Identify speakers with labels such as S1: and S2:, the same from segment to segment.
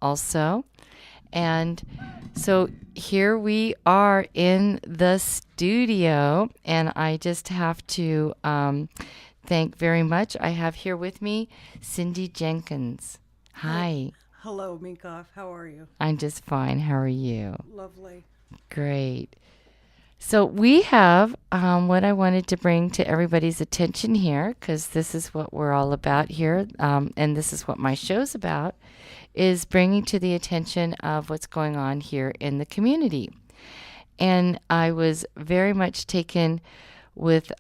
S1: also. And so here we are in the studio, and I just have to thank very much. I have here with me Cindy Jenkins. Hi.
S2: Hello, Minkoff. How are you?
S1: I'm just fine. How are you?
S2: Lovely.
S1: Great. So we have what I wanted to bring to everybody's attention here, because this is what we're all about here, and this is what my show's about, is bringing to the attention of what's going on here in the community. And I was very much taken with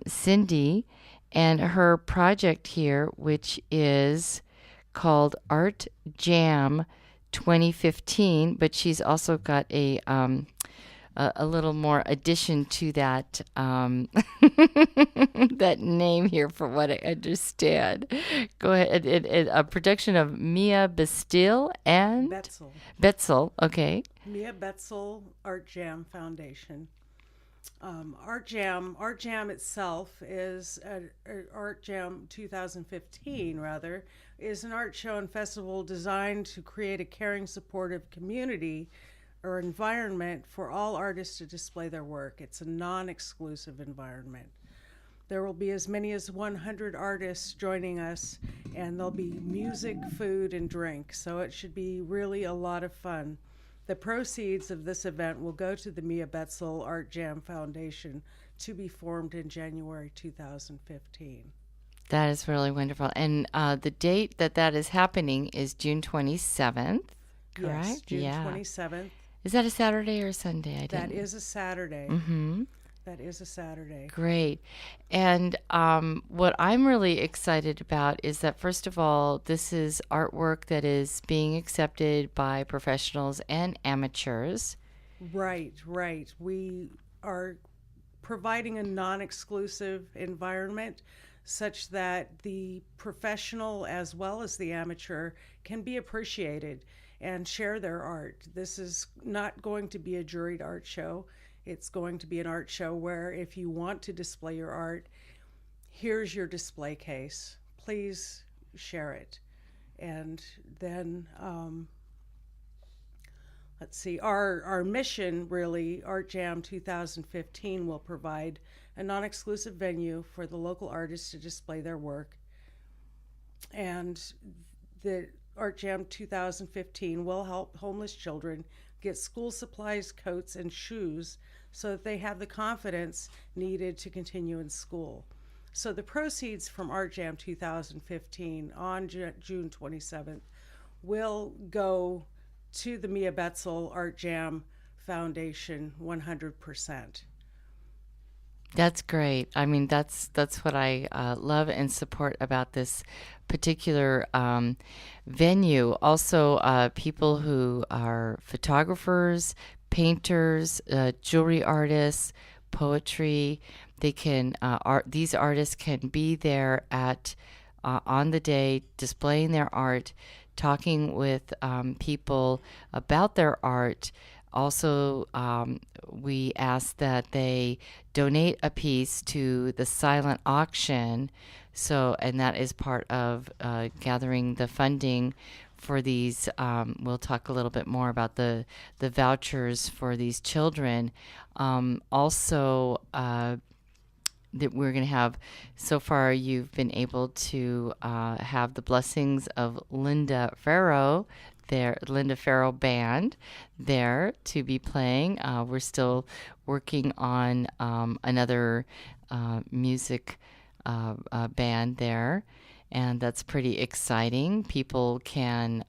S1: Cindy and her project here, which is called ArtJAM 2015, but she's also got a little more addition to that that name here, for what I understand. Go ahead. A production of Mia Betsill and
S2: Betsill.
S1: Betsill. Okay.
S2: Mia Betsill ArtJAM Foundation. ArtJAM itself is ArtJAM 2015, rather, is an art show and festival designed to create a caring, supportive community or environment for all artists to display their work. It's a non-exclusive environment. There will be as many as 100 artists joining us, and there'll be music, food, and drink, so it should be really a lot of fun. The proceeds of this event will go to the Mia Betsill ArtJAM Foundation, to be formed in January 2015.
S1: That is really wonderful. And the date that is happening is June 27th, correct?
S2: Yes, June 27th.
S1: Is that a Saturday or a Sunday?
S2: That is a Saturday.
S1: Mm-hmm.
S2: That is a Saturday.
S1: Great. And what I'm really excited about is that, first of all, this is artwork that is being accepted by professionals and amateurs.
S2: Right. We are providing a non-exclusive environment such that the professional as well as the amateur can be appreciated and share their art. This is not going to be a juried art show. It's going to be an art show where, if you want to display your art, here's your display case. Please share it. And then, let's see, our mission, really, ArtJAM 2015, will provide a non-exclusive venue for the local artists to display their work. And the ArtJAM 2015 will help homeless children get school supplies, coats, and shoes so that they have the confidence needed to continue in school. So the proceeds from ArtJAM 2015 on June 27th will go to the Mia Betsill ArtJAM Foundation 100%.
S1: That's great. I mean, that's what I love and support about this particular venue. Also, people who are photographers, painters, jewelry artists, poetry, they can these artists can be there at on the day, displaying their art, talking with people about their art. Also, we ask that they donate a piece to the silent auction. So, and that is part of gathering the funding for these. We'll talk a little bit more about the vouchers for these children. Also, that we're going to have, so far you've been able to have the blessings of Linda Farrow Band there to be playing. We're still working on another music band there, and that's pretty exciting. People can,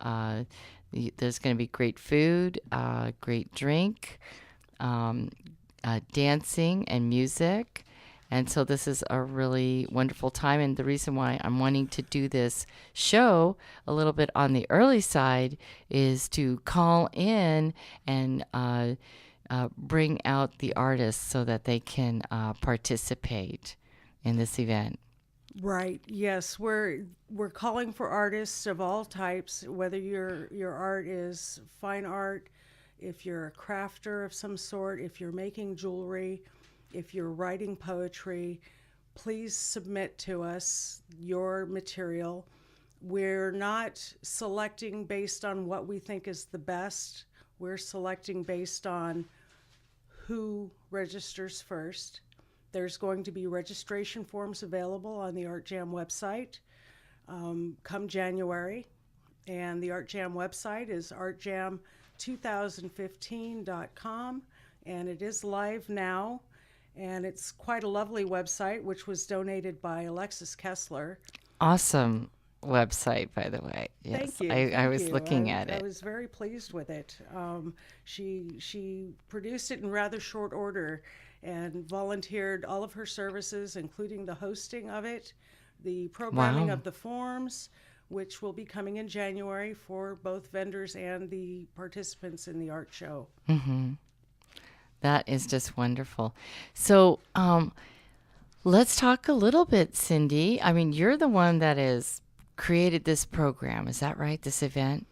S1: there's going to be great food, great drink, dancing and music. And so this is a really wonderful time. And the reason why I'm wanting to do this show a little bit on the early side is to call in and bring out the artists so that they can participate in this event.
S2: Right. Yes, we're calling for artists of all types, whether your art is fine art, if you're a crafter of some sort, if you're making jewelry, if you're writing poetry, please submit to us your material. We're not selecting based on what we think is the best. We're selecting based on who registers first. There's going to be registration forms available on the ArtJAM website come January. And the ArtJAM website is ArtJAM2015.com, and it is live now. And it's quite a lovely website, which was donated by Alexis Kessler.
S1: Awesome website, by the way. Yes,
S2: Thank you.
S1: I was looking at it.
S2: I was very pleased with it. She produced it in rather short order and volunteered all of her services, including the hosting of it, the programming
S1: Wow.
S2: of the forms, which will be coming in January for both vendors and the participants in the art show.
S1: That is just wonderful. So, let's talk a little bit, Cindy. I mean, you're the one that has created this program. Is that right? This event?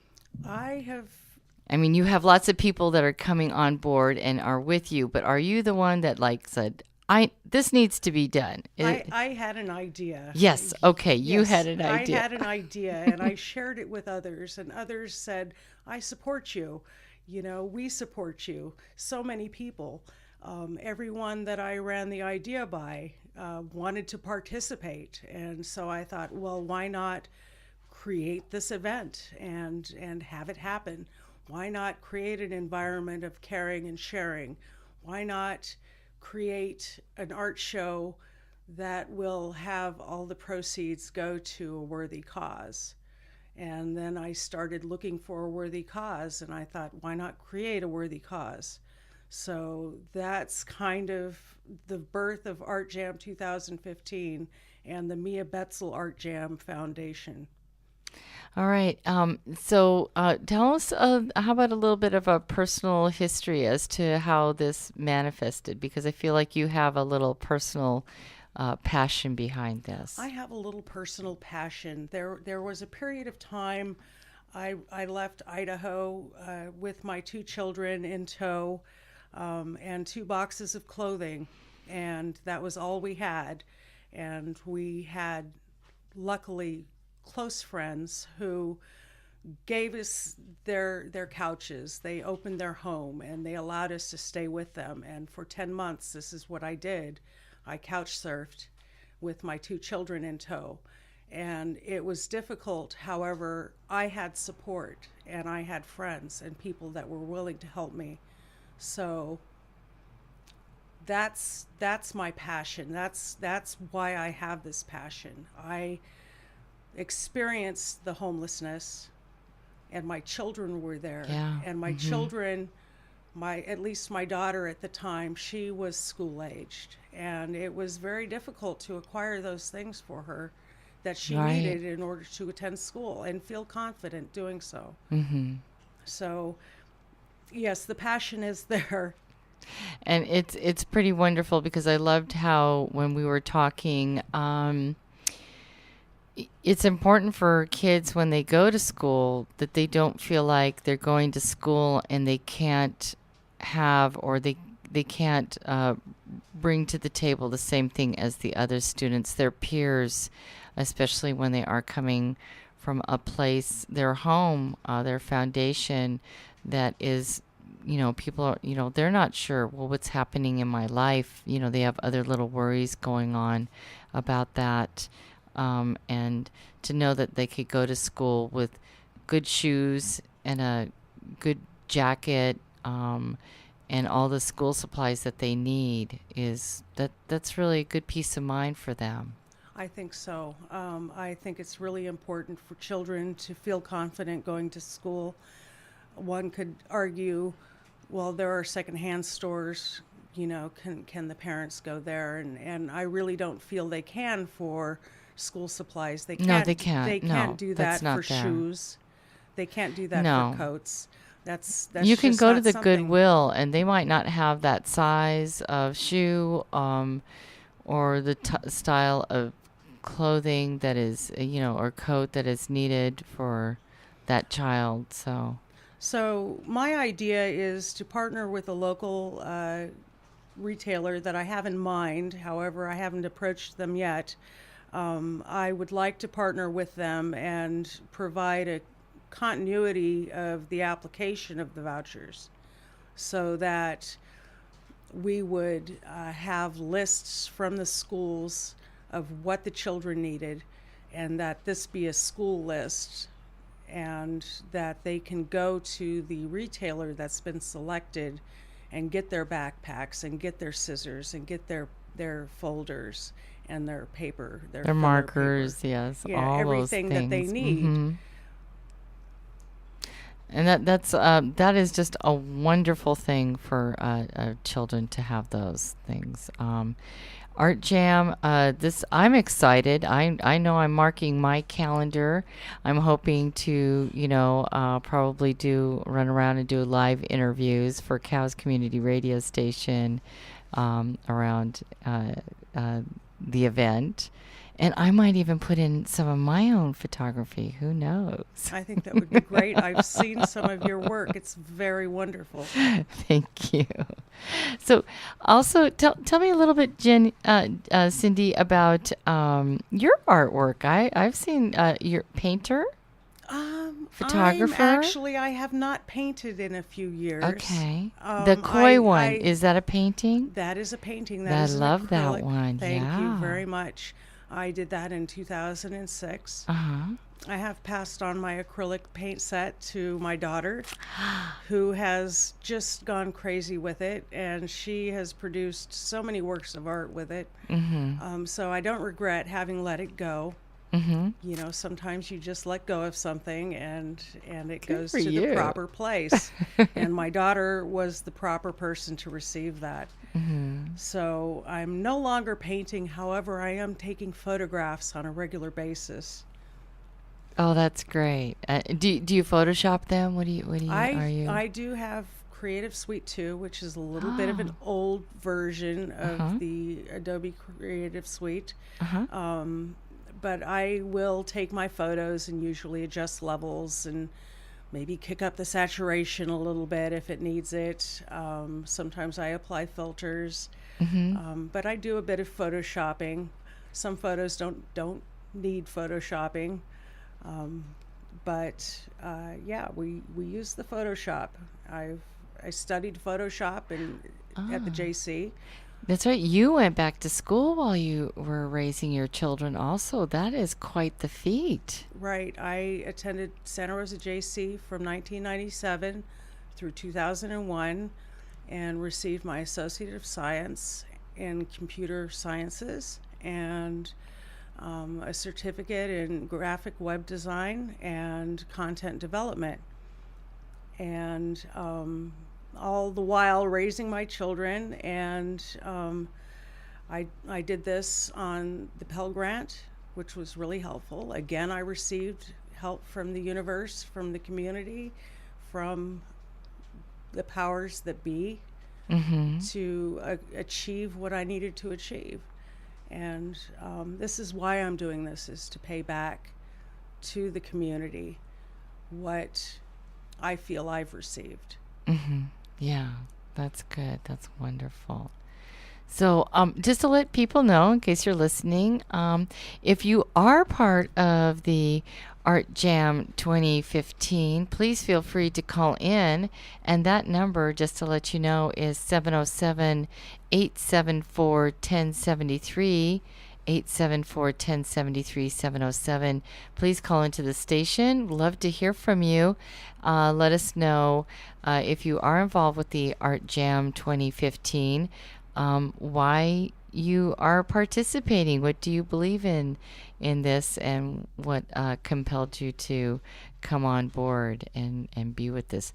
S1: I mean, you have lots of people that are coming on board and are with you, but are you the one that like said, this needs to be done?
S2: I had an idea.
S1: Yes. Okay. You
S2: Yes,
S1: had an idea.
S2: I had an idea, and I shared it with others, and others said, I support you. You know, we support you. So many people. Everyone that I ran the idea by wanted to participate. And so I thought, well, why not create this event and have it happen? Why not create an environment of caring and sharing? Why not create an art show that will have all the proceeds go to a worthy cause? And then I started looking for a worthy cause, and I thought, why not create a worthy cause? So that's kind of the birth of ArtJAM 2015 and the Mia Betsill Foundation.
S1: All right. So tell us, how about a little bit of a personal history as to how this manifested? Because I feel like you have a little personal passion behind this.
S2: I have a little personal passion. There was a period of time I left Idaho with my two children in tow and 2 boxes of clothing, and that was all we had. And we had, luckily, close friends who gave us their couches. They opened their home and they allowed us to stay with them. And for 10 months, this is what I did. I couch surfed with my 2 children in tow. And it was difficult. However, I had support and I had friends and people that were willing to help me. So that's my passion. That's why I have this passion. I experienced the homelessness, and my children were there.
S1: Yeah.
S2: And my children, at least my daughter at the time, she was school aged, and it was very difficult to acquire those things for her that she
S1: Right.
S2: needed in order to attend school and feel confident doing so. So yes, the passion is there.
S1: And it's pretty wonderful because I loved how when we were talking, it's important for kids when they go to school that they don't feel like they're going to school and they can't have or they can't bring to the table the same thing as the other students, their peers, especially when they are coming from a place, their home, their foundation that is, people are, they're not sure, well, what's happening in my life? They have other little worries going on about that. And to know that they could go to school with good shoes and a good jacket, and all the school supplies that they need that's really a good peace of mind for them.
S2: I think so. I think it's really important for children to feel confident going to school. One could argue, well, there are secondhand stores, can the parents go there? And I really don't feel they can for school supplies. They can't.
S1: No, they can't.
S2: They
S1: No,
S2: can't do
S1: that's
S2: that
S1: not
S2: for
S1: there.
S2: shoes. They can't do that
S1: No.
S2: for coats. That's
S1: You can
S2: just
S1: go to
S2: not
S1: the
S2: something.
S1: Goodwill and they might not have that size of shoe, or the style of clothing that is, or coat that is needed for that child.
S2: So my idea is to partner with a local retailer that I have in mind. However, I haven't approached them yet. I would like to partner with them and provide a continuity of the application of the vouchers so that we would have lists from the schools of what the children needed, and that this be a school list, and that they can go to the retailer that's been selected and get their backpacks and get their scissors and get their folders and their paper, their
S1: Their
S2: filler
S1: markers,
S2: paper.
S1: yes,
S2: Yeah,
S1: all those
S2: everything that they
S1: things.
S2: need.
S1: And that is just a wonderful thing for children to have those things. Art Jam, this I'm excited. I know I'm marking my calendar. I'm hoping to, probably run around and do live interviews for Cows Community Radio Station around the event. And I might even put in some of my own photography. Who knows?
S2: I think that would be great. I've seen some of your work. It's very wonderful.
S1: Thank you. So, also tell me a little bit, Cindy, about your artwork. I've seen your painter, photographer.
S2: I have not painted in a few years.
S1: Okay. The koi one, is that a painting?
S2: That is a painting.
S1: I
S2: That is
S1: love
S2: an
S1: that
S2: acrylic.
S1: one.
S2: Thank
S1: Yeah.
S2: you very much. I did that in 2006. I have passed on my acrylic paint set to my daughter, who has just gone crazy with it, and she has produced so many works of art with it. So I don't regret having let it go. Sometimes you just let go of something and it goes to the proper place. And my daughter was the proper person to receive that. So I'm no longer painting. However, I am taking photographs on a regular basis.
S1: Oh, that's great. Do you Photoshop them? What do you are you?
S2: I do have Creative Suite 2, which is a little bit of an old version of the Adobe Creative Suite. But I will take my photos and usually adjust levels and maybe kick up the saturation a little bit if it needs it. Sometimes I apply filters, but I do a bit of photoshopping. Some photos don't need photoshopping, but we use the Photoshop. I studied Photoshop at the JC.
S1: That's right. You went back to school while you were raising your children also. That is quite the feat.
S2: Right. I attended Santa Rosa JC from 1997 through 2001 and received my Associate of Science in Computer Sciences and a certificate in graphic web design and content development. And all the while raising my children, and I did this on the Pell Grant, which was really helpful. Again, I received help from the universe, from the community, from the powers that be to achieve what I needed to achieve. And this is why I'm doing this, is to pay back to the community what I feel I've received.
S1: Yeah, that's good. That's wonderful. So just to let people know, in case you're listening, if you are part of the ArtJAM 2015, please feel free to call in. And that number, just to let you know, is 707-874-1073. 874-1073, 707. Please call into the station. Love to hear from you. Let us know if you are involved with the ArtJAM 2015, why you are participating. What do you believe in this, and what compelled you to come on board and be with this.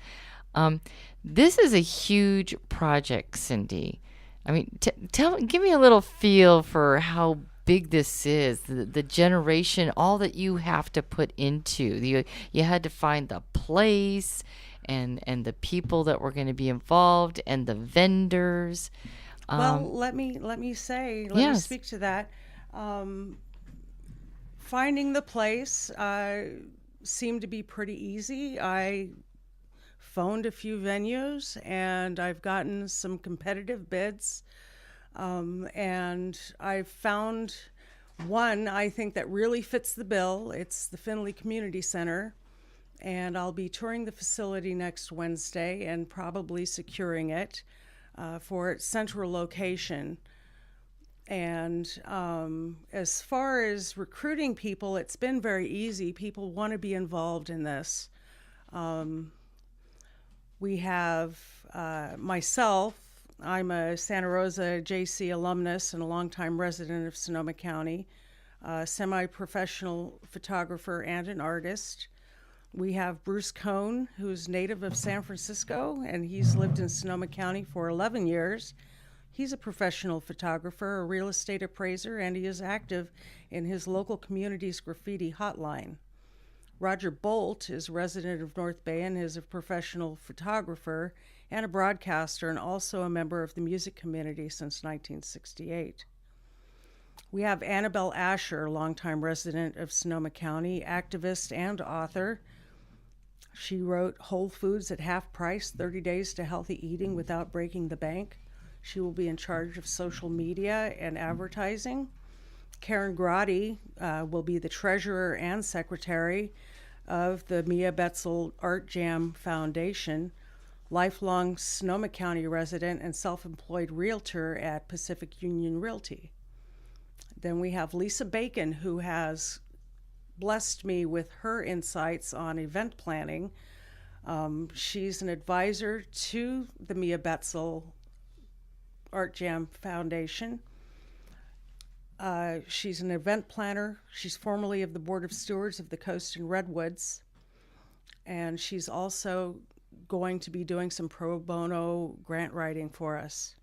S1: This is a huge project, Cindy. I mean, give me a little feel for how big this is, the generation, all that you have to put into. You had to find the place and the people that were going to be involved and the vendors.
S2: Well, let me speak to that. Finding the place seemed to be pretty easy. I phoned a few venues and I've gotten some competitive bids. And I found One, I think that really fits the bill. It's the Finley Community Center, and I'll be touring the facility next Wednesday and probably securing it for its central location. And as far as recruiting people, it's been very easy. People want to be involved in this. We have myself. I'm a Santa Rosa JC alumnus and a longtime resident of Sonoma County, a semi-professional photographer and an artist. We have Bruce Cohn, who's native of San Francisco, and he's lived in Sonoma County for 11 years. He's a professional photographer, a real estate appraiser, and he is active in his local community's graffiti hotline. Roger Bolt is a resident of North Bay and is a professional photographer and a broadcaster, and also a member of the music community since 1968. We have Annabelle Asher, longtime resident of Sonoma County, activist and author. She wrote Whole Foods at Half Price, 30 Days to Healthy Eating Without Breaking the Bank. She will be in charge of social media and advertising. Karen Grotti will be the treasurer and secretary of the Mia Betsill ArtJAM Foundation, lifelong Sonoma County resident and self-employed realtor at Pacific Union Realty. Then we have Lisa Bacon, who has blessed me with her insights on event planning. She's an advisor to the Mia Betsill ArtJAM Foundation. She's an event planner. She's formerly of the Board of Stewards of the Coast and Redwoods. And she's also going to be doing some pro bono grant writing for us.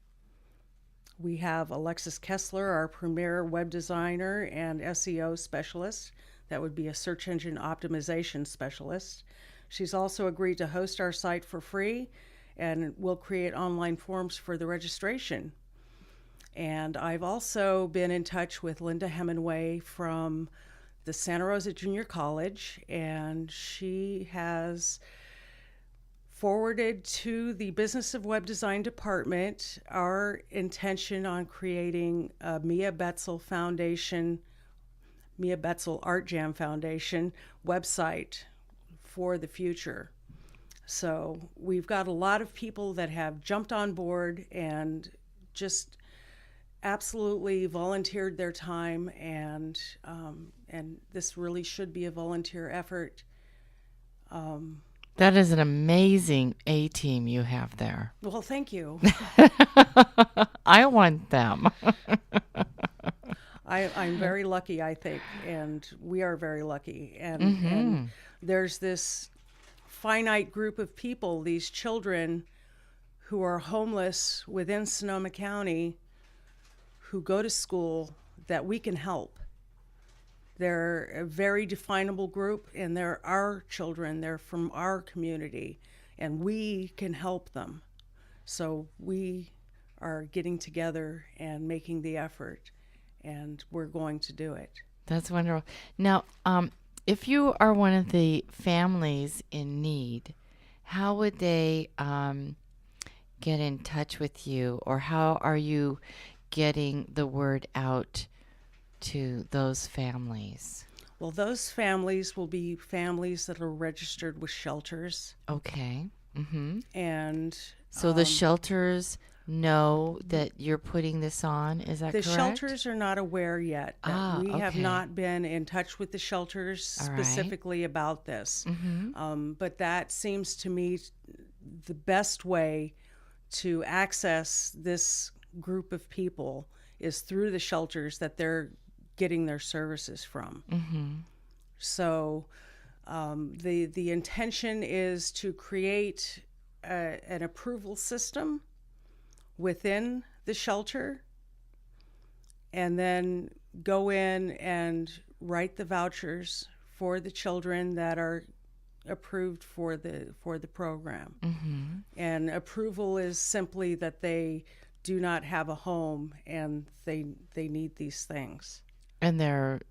S2: We have Alexis Kessler, our premier web designer and SEO specialist. That would be a search engine optimization specialist. She's also agreed to host our site for free and will create online forms for the registration. And I've also been in touch with Linda Hemingway from the Santa Rosa Junior College, and she has forwarded to the Business of Web Design Department our intention on creating a Mia Betsill Foundation, Mia Betsill ArtJAM Foundation website for the future. So we've got a lot of people that have jumped on board and just absolutely volunteered their time, and this really should be a volunteer effort.
S1: That is an amazing A-team you have there.
S2: Well, thank you.
S1: I want them.
S2: I'm very lucky, I think, and we are very lucky. And there's this finite group of people, these children who are homeless within Sonoma County, who go to school, that we can help. They're a very definable group, and they're our children. They're from our community, and we can help them. So we are getting together and making the effort, and we're going to do it.
S1: That's wonderful. Now, if you are one of the families in need, how would they get in touch with you, or how are you getting the word out to those families?
S2: Well, those families will be families that are registered with shelters.
S1: Okay.
S2: And
S1: so the shelters know that you're putting this on, is that
S2: the
S1: correct?
S2: shelters are not aware yet. That we have
S1: okay.
S2: not been in touch with the shelters specifically about this. But that seems to me the best way to access this group of people is through the shelters that they're getting their services from. So the intention is to create an approval system within the shelter, and then go in and write the vouchers for the children that are approved for the program. And approval is simply that they do not have a home and they need these things.
S1: And they're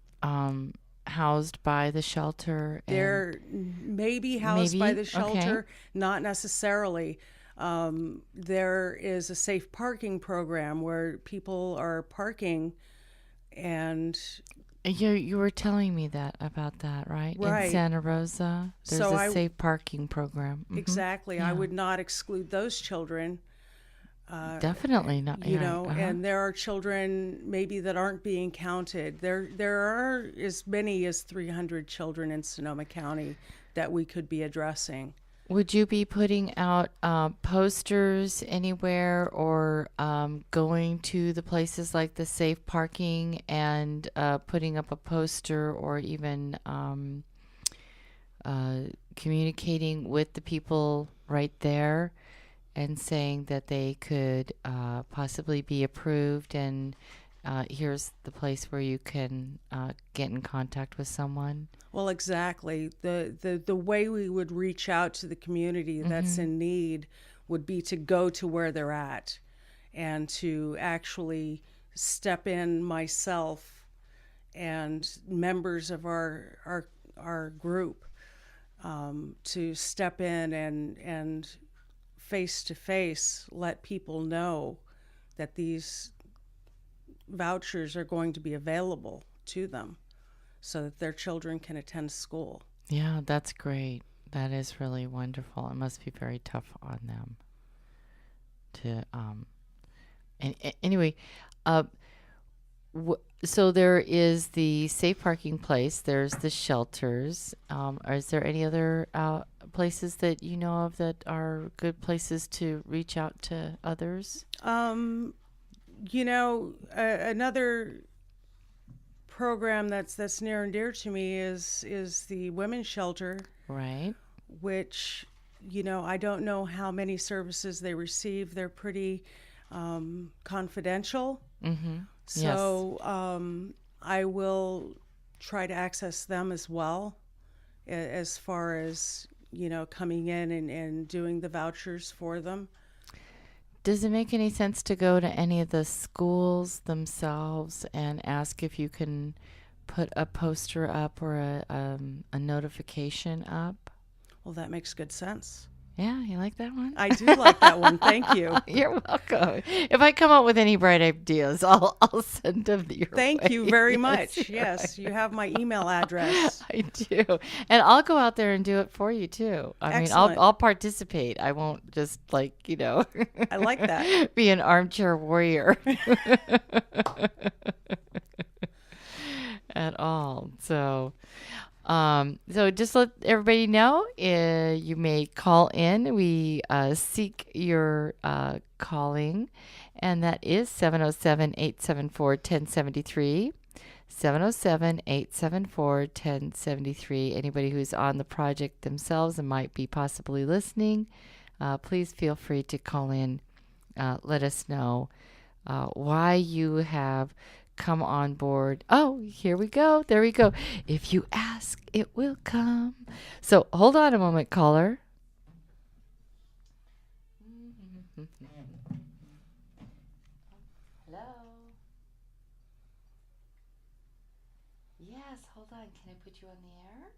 S1: housed by the shelter?
S2: They're maybe housed by the shelter,
S1: okay.
S2: Not necessarily. There is a safe parking program where people are parking and
S1: You were telling me that about that, right? In
S2: Right.
S1: Santa Rosa, there's
S2: So
S1: a safe parking program.
S2: exactly, I
S1: Yeah.
S2: would not exclude those children.
S1: Definitely not. Right.
S2: And there are children maybe that aren't being counted. There are as many as 300 children in Sonoma County that we could be addressing.
S1: Would you be putting out posters anywhere, or going to the places like the safe parking and putting up a poster, or even communicating with the people right there and saying that they could possibly be approved, and here's the place where you can get in contact with someone?
S2: Well, exactly. The way we would reach out to the community that's in need would be to go to where they're at and to actually step in myself and members of our group, to step in and face to face let people know that these vouchers are going to be available to them so that their children can attend school.
S1: Yeah, that's great. That is really wonderful. It must be very tough on them to anyway, uh so there is the safe parking place, there's the shelters. Or is there any other places that you know of that are good places to reach out to others?
S2: Another program that's near and dear to me is the women's shelter,
S1: Right.
S2: which I don't know how many services they receive. They're pretty confidential.
S1: Mm-hmm.
S2: So I will try to access them as well, as far as coming in and doing the vouchers for them.
S1: Does it make any sense to go to any of the schools themselves and ask if you can put a poster up or a notification up?
S2: Well, that makes good sense.
S1: Yeah, you like that one?
S2: I do like that one. Thank you.
S1: You're welcome. If I come up with any bright ideas, I'll send them your way.
S2: Thank you very much.
S1: Yes,
S2: Yes, you have my email address.
S1: I do, and I'll go out there and do it for you too. I mean, I'll participate. I won't just
S2: I like that.
S1: be an armchair warrior at all. So just let everybody know, you may call in. We seek your calling, and that is 707-874-1073. 707-874-1073. Anybody who's on the project themselves and might be possibly listening, please feel free to call in. Let us know why you have come on board. Oh, here we go. There we go. If you ask, it will come. So hold on a moment, caller. Hello. Yes, hold on. Can I put you on the air?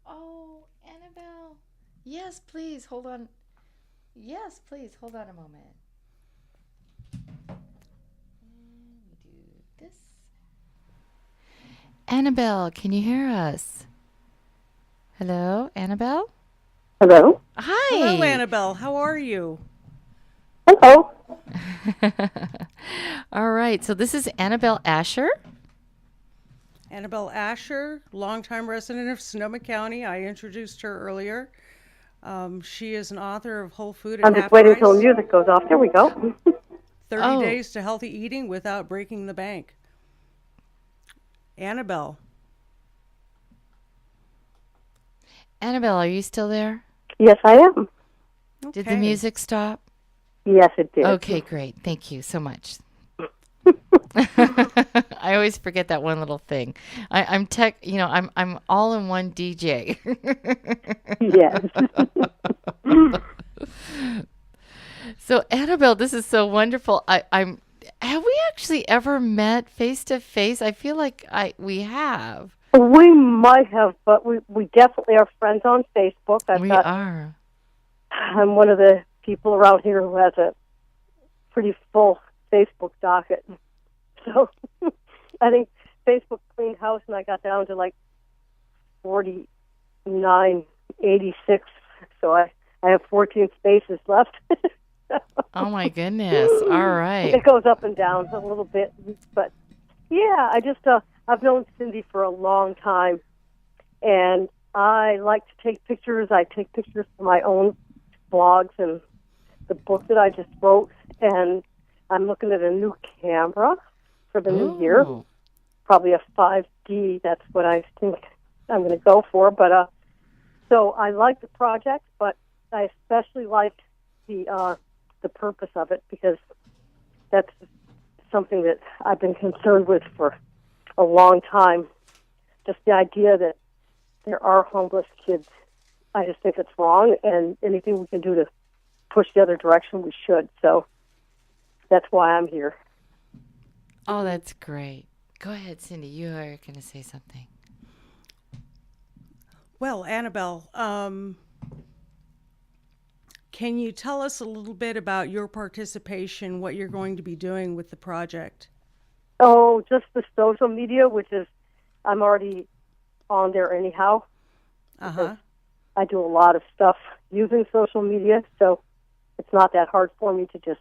S1: Oh, Annabelle. Yes, please. Hold on. Yes, please. Hold on a moment. We do this. Annabelle, can you hear us? Hello, Annabelle?
S3: Hello?
S1: Hi.
S2: Hello, Annabelle. How are you?
S3: Hello.
S1: All right. So this is Annabelle Asher.
S2: Annabelle Asher, longtime resident of Sonoma County. I introduced her earlier. She is an author of Whole Food at
S3: I'm
S2: Half
S3: just waiting
S2: Price,
S3: until music goes off. There we go.
S2: 30
S1: Oh.
S2: Days to Healthy Eating Without Breaking the Bank. Annabelle.
S1: Annabelle, are you still there?
S3: Yes, I am.
S1: Did the
S2: Okay.
S1: music stop?
S3: Yes, it did.
S1: Okay, great. Thank you so much. I always forget that one little thing. I'm tech, I'm all in one DJ.
S3: Yes.
S1: So Annabelle, this is so wonderful. Have we actually ever met face to face? I feel like we have.
S3: We might have, but we definitely are friends on Facebook.
S1: Are.
S3: I'm one of the people around here who has a pretty full Facebook docket. So I think Facebook cleaned house, and I got down to like 4986. So I have 14 spaces left.
S1: Oh my goodness. All right.
S3: It goes up and down a little bit, but yeah, I've known Cindy for a long time, and I like to take pictures. I take pictures for my own blogs and the book that I just wrote, and I'm looking at a new camera for the new year,
S1: Ooh.
S3: probably a 5D. That's what I think I'm going to go for. But so I like the project, but I especially like the purpose of it, because that's something that I've been concerned with for a long time. Just the idea that there are homeless kids, I just think it's wrong, and anything we can do to push the other direction, we should. So that's why I'm here.
S1: Oh, that's great. Go ahead, Cindy. You are going to say something.
S2: Well, Annabelle, can you tell us a little bit about your participation, what you're going to be doing with the project?
S3: Oh, just the social media, which is, I'm already on there anyhow.
S2: Uh-huh.
S3: I do a lot of stuff using social media, so it's not that hard for me to just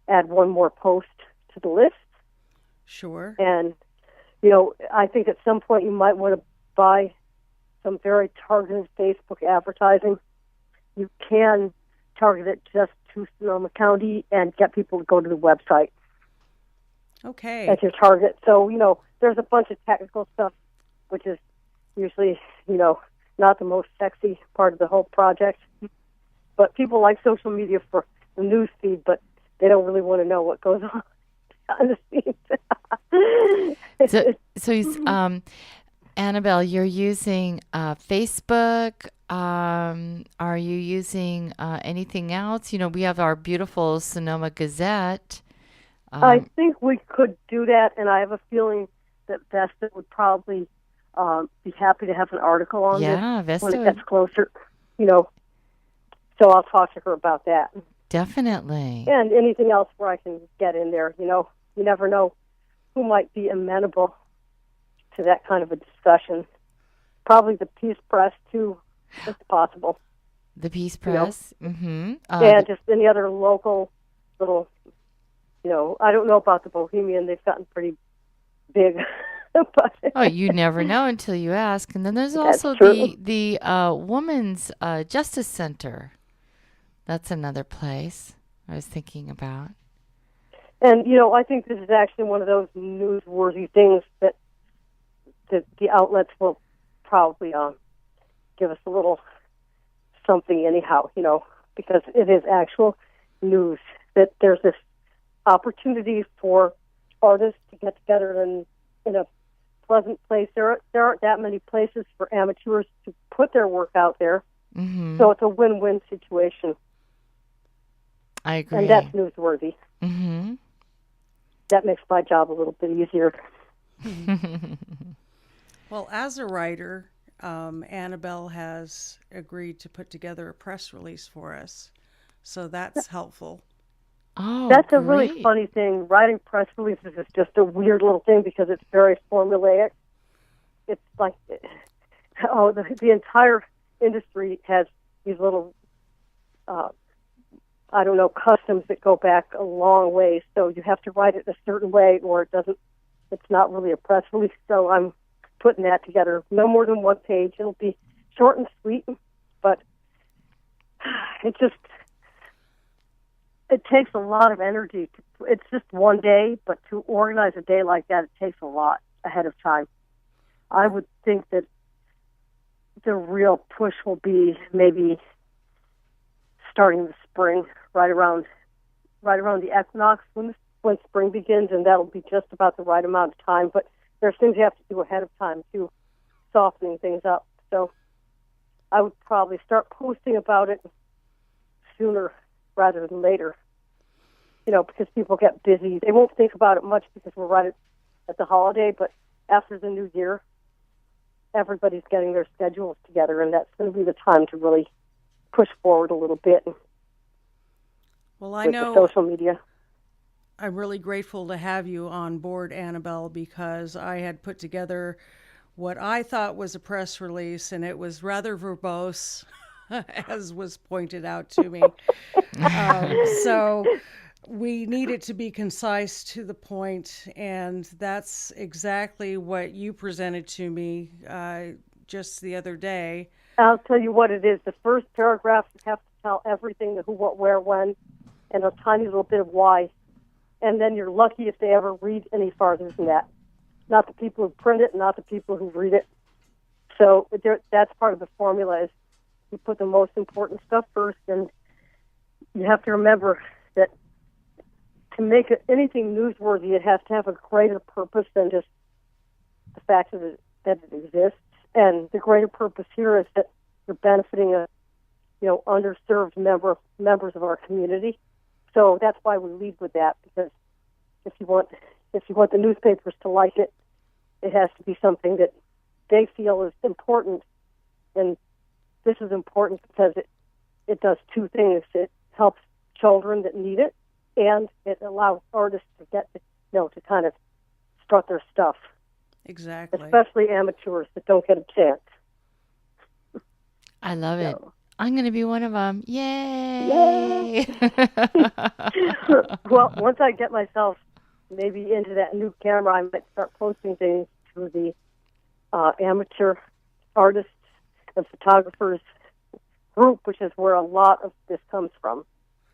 S3: add one more post to the list.
S2: Sure.
S3: And, I think at some point you might want to buy some very targeted Facebook advertising. You can target it just to Sonoma County and get people to go to the website
S2: Okay.
S3: as your target. So, there's a bunch of technical stuff, which is usually, not the most sexy part of the whole project. But people like social media for the news feed, but they don't really want to know what goes on behind the scenes.
S1: So Annabelle, you're using Facebook. Are you using anything else? We have our beautiful Sonoma Gazette.
S3: I think we could do that, and I have a feeling that Vesta would probably be happy to have an article on
S1: Yeah,
S3: this when
S1: Vesta
S3: it gets closer. So I'll talk to her about that.
S1: definitely.
S3: And anything else where I can get in there. You never know who might be amenable to that kind of a discussion. Probably the Peace Press, too, if possible.
S1: The Peace Press. Mm-hmm.
S3: And just any other local little, I don't know about the Bohemian. They've gotten pretty big. But
S1: Oh, you never know until you ask. And then there's
S3: That's
S1: also
S3: true.
S1: the Women's Justice Center. That's another place I was thinking about.
S3: And, I think this is actually one of those newsworthy things that the outlets will probably give us a little something anyhow, because it is actual news that there's this opportunity for artists to get together in a pleasant place. There aren't that many places for amateurs to put their work out there,
S1: Mm-hmm.
S3: so it's a win-win situation,
S1: I agree.
S3: and that's newsworthy.
S1: Mm-hmm.
S3: That makes my job a little bit easier.
S2: Well, as a writer, Annabelle has agreed to put together a press release for us, so that's helpful.
S1: Oh,
S3: That's a
S1: great.
S3: really funny thing. Writing press releases is just a weird little thing because it's very formulaic. It's like, the entire industry has these little, customs that go back a long way. So you have to write it a certain way or it's not really a press release. So I'm putting that together. No more than one page. It'll be short and sweet, but it takes a lot of energy. It's just one day, but to organize a day like that, it takes a lot ahead of time. I would think that the real push will be maybe starting the spring, right around the equinox when spring begins, and that'll be just about the right amount of time. But there's things you have to do ahead of time too, softening things up. So I would probably start posting about it sooner rather than later, because people get busy. They won't think about it much because we're right at the holiday, but after the new year, everybody's getting their schedules together, and that's going to be the time to really push forward a little bit
S2: Well, I
S3: with
S2: know
S3: the social media.
S2: I'm really grateful to have you on board, Annabelle, because I had put together what I thought was a press release, and it was rather verbose, as was pointed out to me. So we need it to be concise, to the point, and that's exactly what you presented to me just the other day.
S3: I'll tell you what it is. The first paragraph have to tell everything, the who, what, where, when, and a tiny little bit of why. And then you're lucky if they ever read any farther than that. Not the people who print it, not the people who read it. So that's part of the formula, is you put the most important stuff first, and you have to remember that to make anything newsworthy, it has to have a greater purpose than just the fact that it exists. And the greater purpose here is that you're benefiting underserved members of our community. So that's why we lead with that, because if you want the newspapers to like it, it has to be something that they feel is important. And this is important because it does two things. It helps children that need it, and it allows artists to get to kind of strut their stuff.
S2: Exactly.
S3: Especially amateurs that don't get a chance.
S1: I love it. I'm going to be one of them. Yay!
S3: Well, once I get myself maybe into that new camera, I might start posting things to the amateur artists and photographers group, which is where a lot of this comes from.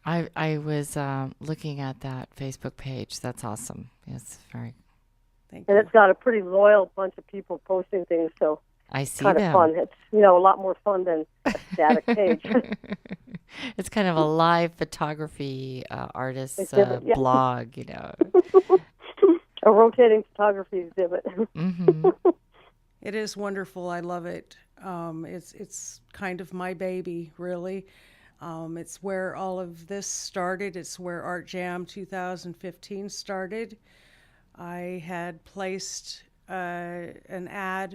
S1: I was looking at that Facebook page. That's awesome. It's very.
S2: Thank
S3: you.
S2: And
S3: it's got a pretty loyal bunch of people posting things, so
S1: I see
S3: kind
S1: them.
S3: of fun. It's a lot more fun than a static page.
S1: It's kind of a live photography artist blog,
S3: A rotating photography exhibit.
S1: Mm-hmm.
S2: It is wonderful. I love it. It's kind of my baby, really. It's where all of this started. It's where ArtJAM2015 started. I had placed an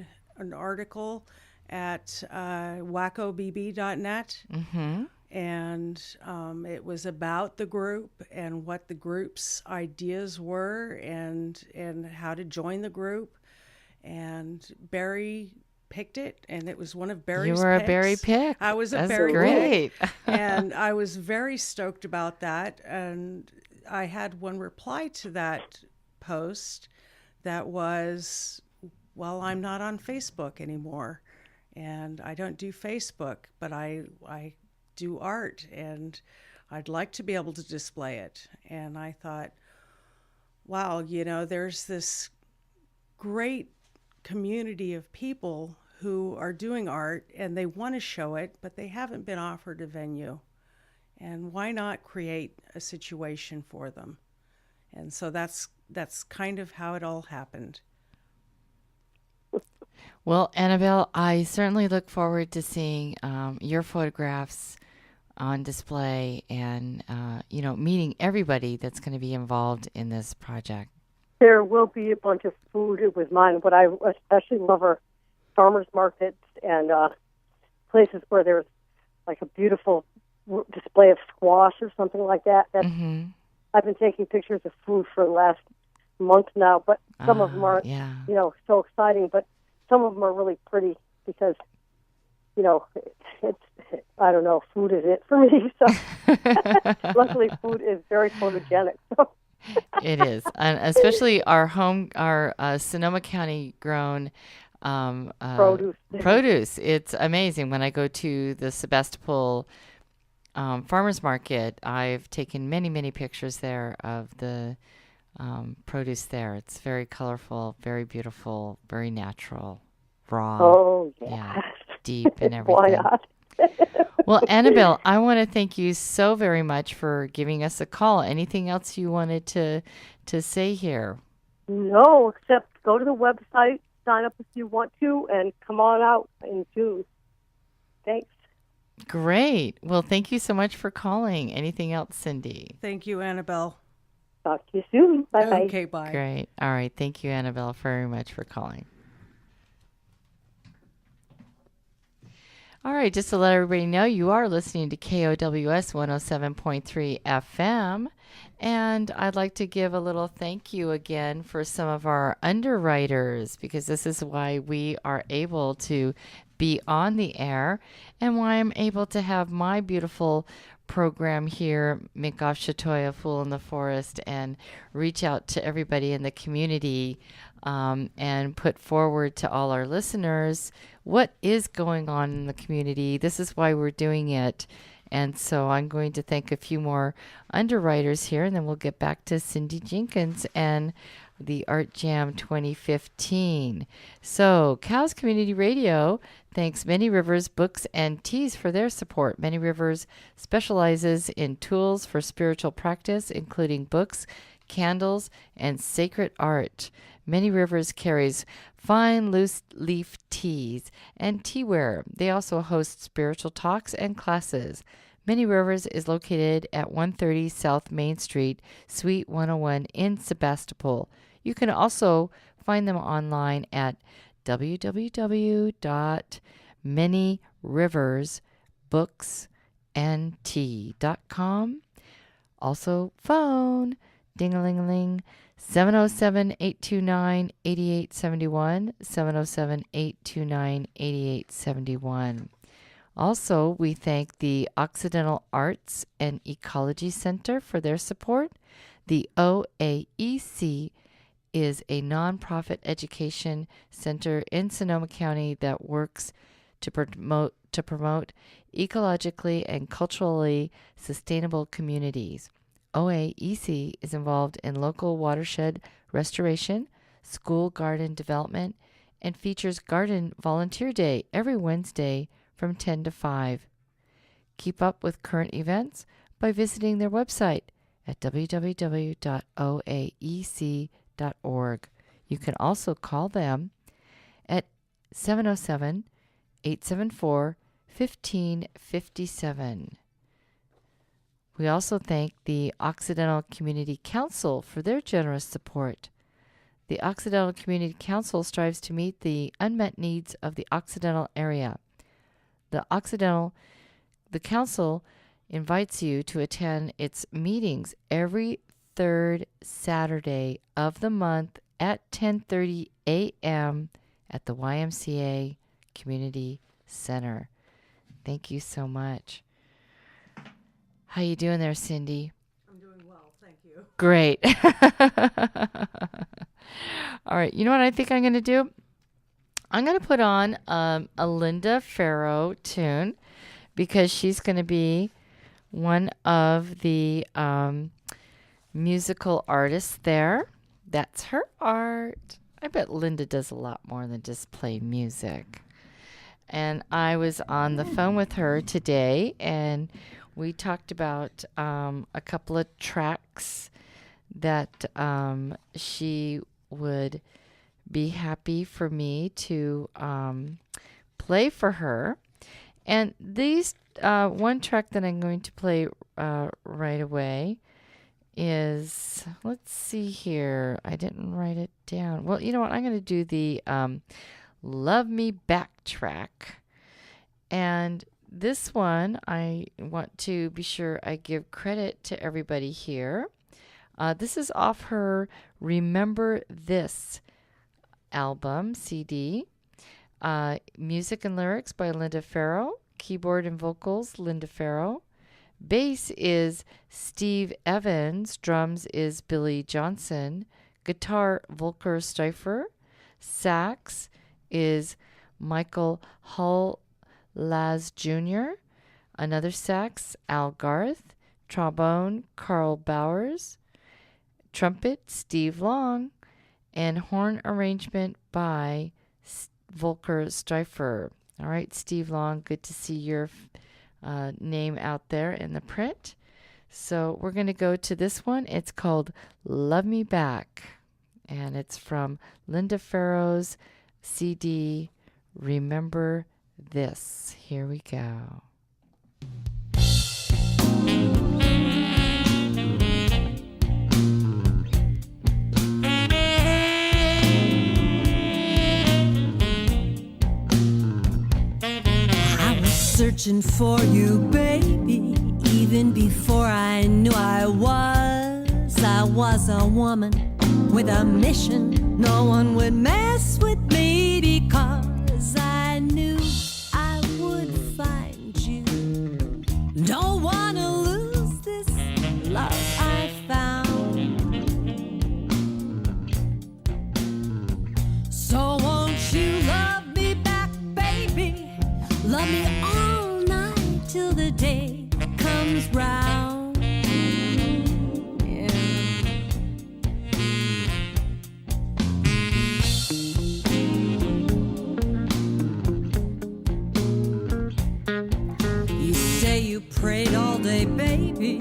S2: article at wackobb.net,
S1: mm-hmm.
S2: and it was about the group and what the group's ideas were, and how to join the group. And Barry picked it, and it was one of Barry's picks.
S1: You were a Barry pick.
S2: I was a
S1: That's
S2: Barry
S1: great.
S2: pick. And I was very stoked about that. And I had one reply to that post that was, well, I'm not on Facebook anymore, and I don't do Facebook, but I do art, and I'd like to be able to display it. And I thought, wow, there's this great community of people who are doing art, and they want to show it, but they haven't been offered a venue. And why not create a situation for them? And so that's kind of how it all happened.
S1: Well, Annabelle, I certainly look forward to seeing your photographs on display, and meeting everybody that's going to be involved in this project.
S3: There will be a bunch of food with mine. What I especially love are farmers markets and places where there's like a beautiful display of squash or something like that.
S1: Mm-hmm.
S3: I've been taking pictures of food for the last month now, but some of them aren't, so exciting. But some of them are really pretty because, it's I don't know, food is it for me. So luckily, food is very photogenic. So.
S1: It is, and especially our Sonoma County grown produce. It's amazing. When I go to the Sebastopol farmers market, I've taken many, many pictures there of the produce there. It's very colorful, very beautiful, very natural, raw.
S3: Oh, yeah.
S1: Deep and everything.
S3: Why not?
S1: Well, Annabelle, I want to thank you so very much for giving us a call. Anything else you wanted to say here?
S3: No, except go to the website, sign up if you want to, and come on out in June. Thanks.
S1: Great. Well, thank you so much for calling. Anything else, Cindy?
S2: Thank you, Annabelle.
S3: Talk to you soon. Bye-bye.
S2: Okay, bye.
S1: Great. All right. Thank you, Annabelle, very much for calling. All right, just to let everybody know, you are listening to KOWS 107.3 FM. And I'd like to give a little thank you again for some of our underwriters, because this is why we are able to be on the air and why I'm able to have my beautiful program here, Minkoff Shatoya, Fool in the Forest, and reach out to everybody in the community and put forward to all our listeners what is going on in the community. This is why we're doing it. And so I'm going to thank a few more underwriters here, and then we'll get back to Cindy Jenkins and the ArtJAM 2015. So Cows Community Radio thanks Many Rivers Books and Teas for their support. Many Rivers specializes in tools for spiritual practice, including books, candles, and sacred art. Many Rivers carries fine loose leaf teas and teaware. They also host spiritual talks and classes. Many Rivers is located at 130 South Main Street, Suite 101 in Sebastopol. You can also find them online at www.manyriversbooksandtea.com. Also phone ding-a-ling-a-ling 707-829-8871, 707-829-8871. Also, we thank the Occidental Arts and Ecology Center for their support. The OAEC is a nonprofit education center in Sonoma County that works to promote ecologically and culturally sustainable communities. OAEC is involved in local watershed restoration, school garden development, and features Garden Volunteer Day every Wednesday from 10 to 5. Keep up with current events by visiting their website at www.oaec.org. You can also call them at 707-874-1557. We also thank the Occidental Community Council for their generous support. The Occidental Community Council strives to meet the unmet needs of the Occidental area. The Council invites you to attend its meetings every third Saturday of the month at 10:30 a.m. at the YMCA Community Center. Thank you so much. How you doing there, Cindy?
S2: I'm doing well, thank you.
S1: Great. All right, you know what I think I'm going to do? I'm going to put on a Linda Farrow tune because she's going to be one of the musical artists there. That's her art. I bet Linda does a lot more than just play music. And I was on the phone with her today, and we talked about a couple of tracks that she would be happy for me to play for her. And these one track that I'm going to play right away is, let's see here. I didn't write it down. Well, you know what? I'm going to do the Love Me Back track. And this one, I want to be sure I give credit to everybody here. This is off her Remember This album, CD. Music and lyrics by Linda Farrow. Keyboard and vocals, Linda Farrow. Bass is Steve Evans. Drums is Billy Johnson. Guitar, Volker Steifer. Sax is Michael Hull-Laz Jr. Another sax, Al Garth. Trombone, Carl Bowers. Trumpet, Steve Long. And horn arrangement by Volker Steifer. All right, Steve Long, good to see your name out there in the print. So we're going to go to this one. It's called Love Me Back, and it's from Linda Farrow's CD, Remember This. Here we go.
S4: I was searching for you, baby. Even before I knew I was a woman with a mission. No one would mess with me because I knew I would find you. Don't wanna lose this love I found. So won't you love me back, baby? Love me all night till the day comes round. Yeah. You say you prayed all day, baby,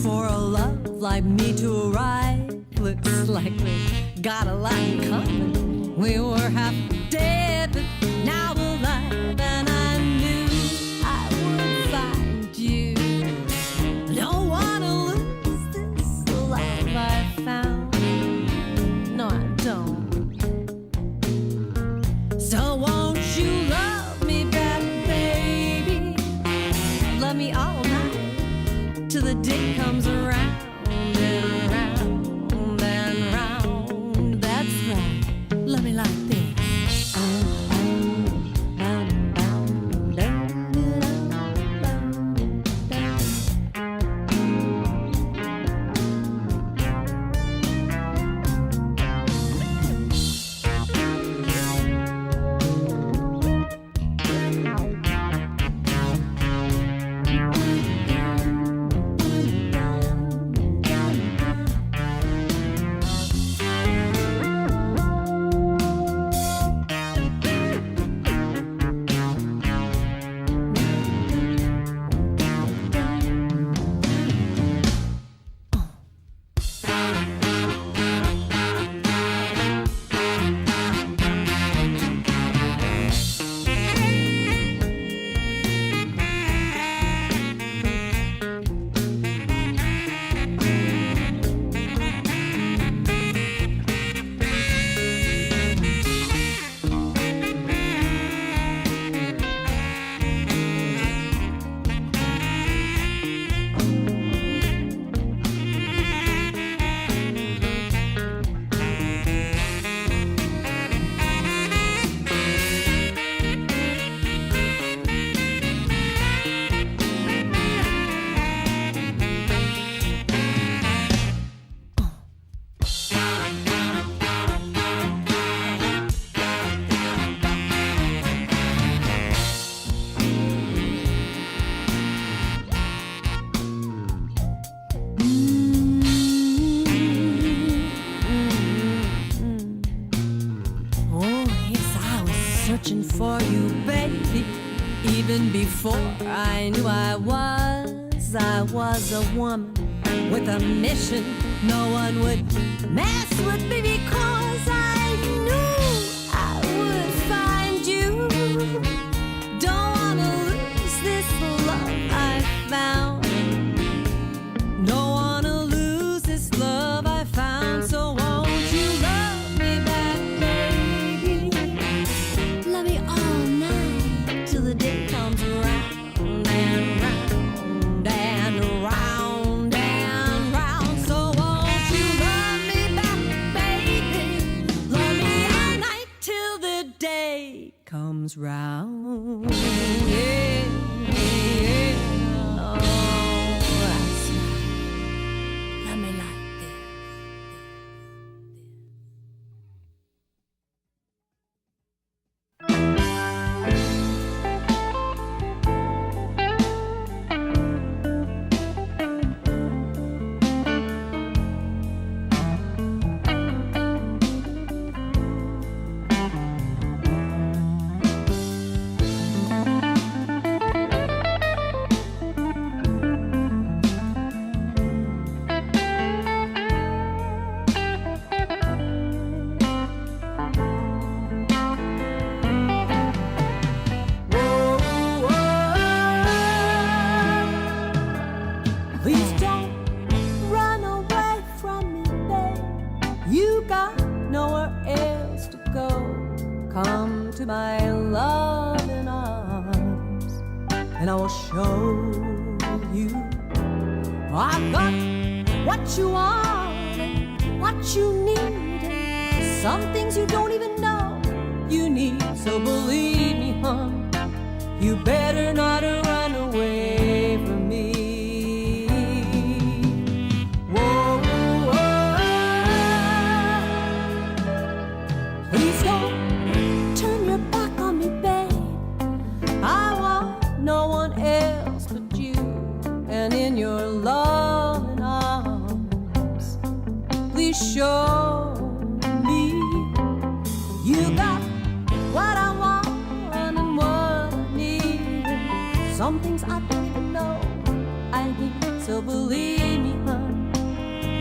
S4: for a love like me to arrive. Looks like we got a lot in common. We were half dead, but now alive, and I knew I would find you. Don't wanna lose this love I found. No, I don't. So won't you love me back, baby? Love me all night till the day comes around and round and round. That's right. Love me like this. Searching for you, baby. Even before I knew I was a woman with a mission. No one would mess with me because I knew I would find you. Don't wanna lose this love I found. Don't wanna lose this love I found. So won't you love me back, baby? Love me all night till the day comes around and round and round and round. So won't you love me back, baby? Love me all night till the day comes round. show you I've got what you want and what you need, and some things you don't even know you need. So believe me, hon, you better not run away from me. Whoa, whoa. Please don't turn your back on me, babe. I want no one else but you, and in your loving arms, please show me you got what I want and what I need, and some things I don't even know I need. So believe me, hon,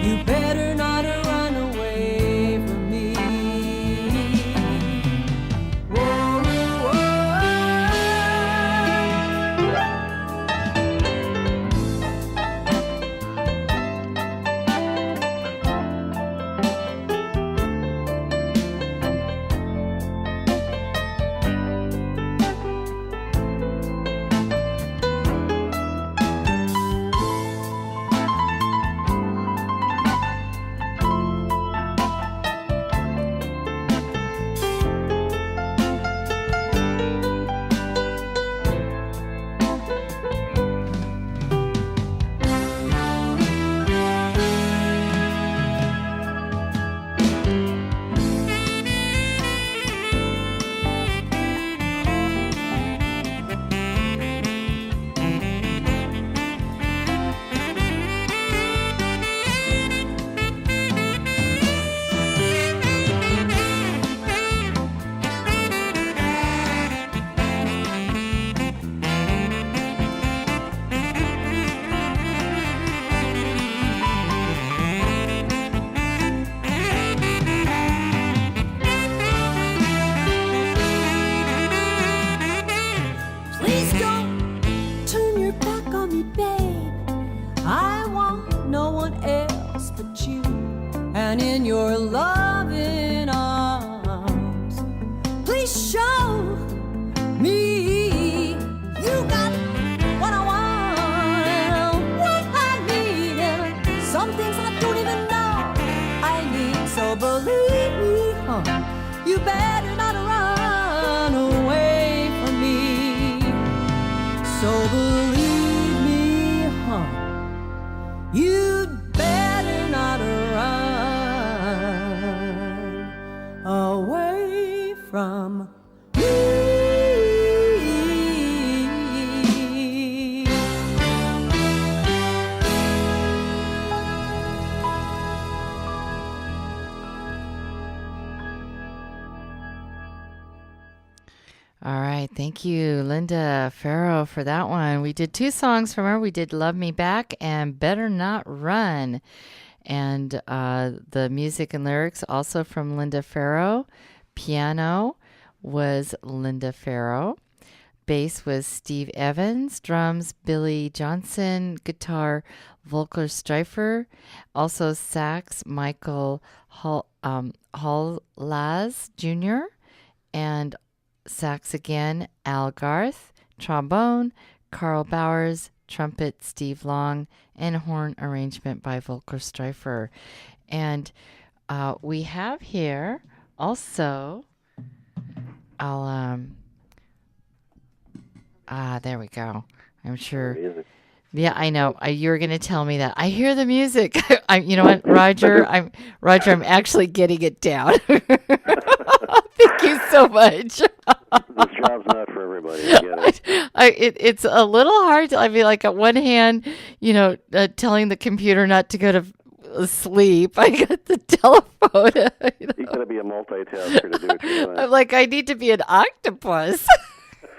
S4: you better not run away from me. Whoa, please don't turn your back on me, babe. I want no one else but you, and in your loving arms, please show me you got what I want and what I need, and some things I don't even know I need. So believe me, huh, you better not run away from me. So believe me, huh, you'd better not run away from me.
S1: All right. Thank you, Linda Farrow, for that one. We did two songs from her. We did Love Me Back and Better Not Run. And the music and lyrics also from Linda Farrow. Piano was Linda Farrow. Bass was Steve Evans. Drums, Billy Johnson. Guitar, Volker Streifer. Also sax, Michael Hall-Laz Jr. And sax again, Al Garth. Trombone, Carl Bowers. Trumpet, Steve Long. And horn arrangement by Volker Streifer. And we have here also, there we go. I'm sure. Yeah, I know. You were going to tell me that. I hear the music. You know what, Roger? I'm actually getting it down. Thank you so much.
S5: This job's not for everybody. I get it.
S1: It's a little hard. I mean, like, at one hand, telling the computer not to go to sleep. I got the telephone.
S5: You got to be a multitasker to do what you're doing.
S1: I'm like, I need to be an octopus.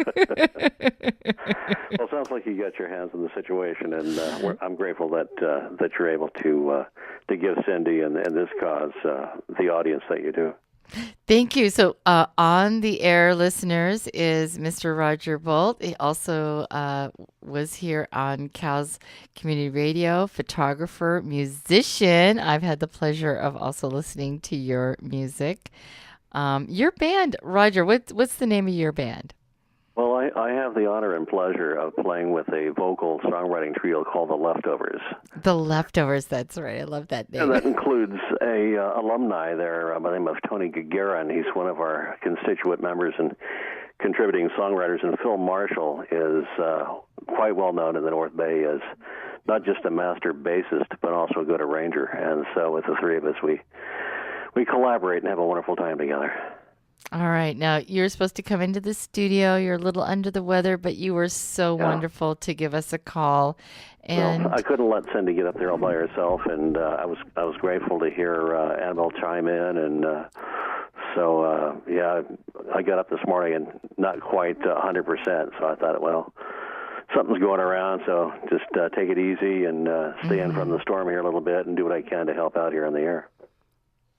S5: Well, it sounds like you got your hands on the situation, and I'm grateful that you're able to give Cindy and this cause the audience that you do.
S1: Thank you. So on the air, listeners, is Mr. Roger Bolt. He also was here on Cal's Community Radio, photographer, musician. I've had the pleasure of also listening to your music. Your band, Roger, what's the name of your band?
S5: Well, I I have the honor and pleasure of playing with a vocal songwriting trio called The Leftovers.
S1: The Leftovers, that's right. I love that
S5: And
S1: name.
S5: that includes a alumni there by the name of Tony Gagarin. He's one of our constituent members and contributing songwriters. And Phil Marshall is quite well known in the North Bay as not just a master bassist, but also a good arranger. And so with the three of us, we collaborate and have a wonderful time together.
S1: All right. Now, you're supposed to come into the studio. You're a little under the weather, but you were so wonderful to give us a call. And
S5: Well, I couldn't let Cindy get up there all by herself, and I was grateful to hear Annabelle chime in, and I got up this morning and not quite 100%, so I thought, well, something's going around, so just take it easy and stay in from the storm here a little bit and do what I can to help out here on the air.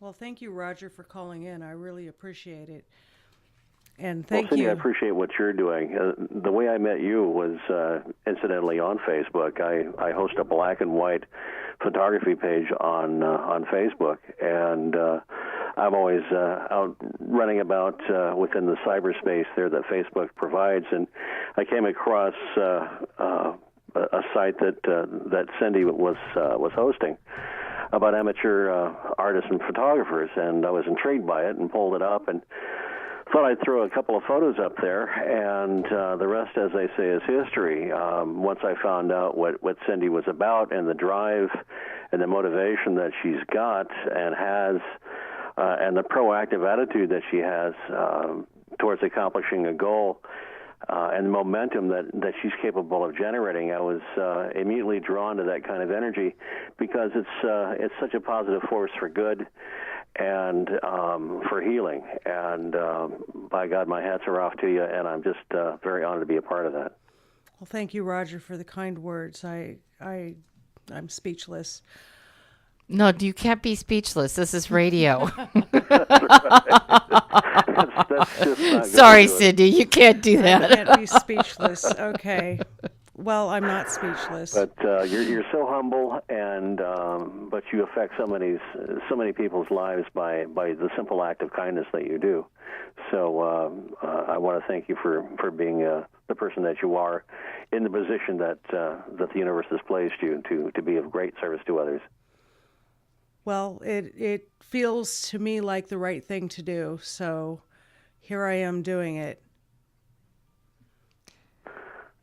S2: Well, thank you, Roger, for calling in. I really appreciate it. And
S5: Well,
S2: thank
S5: Cindy,
S2: you.
S5: I appreciate what you're doing. The way I met you was incidentally on Facebook. I host a black and white photography page on Facebook, and I'm always out running about within the cyberspace there that Facebook provides. And I came across a site that Cindy was hosting about amateur artists and photographers, and I was intrigued by it and pulled it up and thought I'd throw a couple of photos up there, and the rest, as they say, is history. Once I found out what Cindy was about and the drive and the motivation that she's got and has, and the proactive attitude that she has towards accomplishing a goal, and the momentum that she's capable of generating, I was immediately drawn to that kind of energy because it's such a positive force for good and for healing. And by God, my hats are off to you, and I'm just very honored to be a part of that.
S2: Well, thank you, Roger, for the kind words. I'm speechless.
S1: no, you can't be speechless. This is radio.
S5: That's just not good
S1: Sorry,
S5: to do it.
S1: Cindy, you can't do
S2: I
S1: that.
S2: can't be speechless. Okay. Well, I'm not speechless.
S5: But you're so humble, and but you affect so many people's lives by the simple act of kindness that you do. So I want to thank you for being the person that you are in the position that the universe has placed you to be of great service to others.
S2: Well, it feels to me like the right thing to do, so here I am doing it.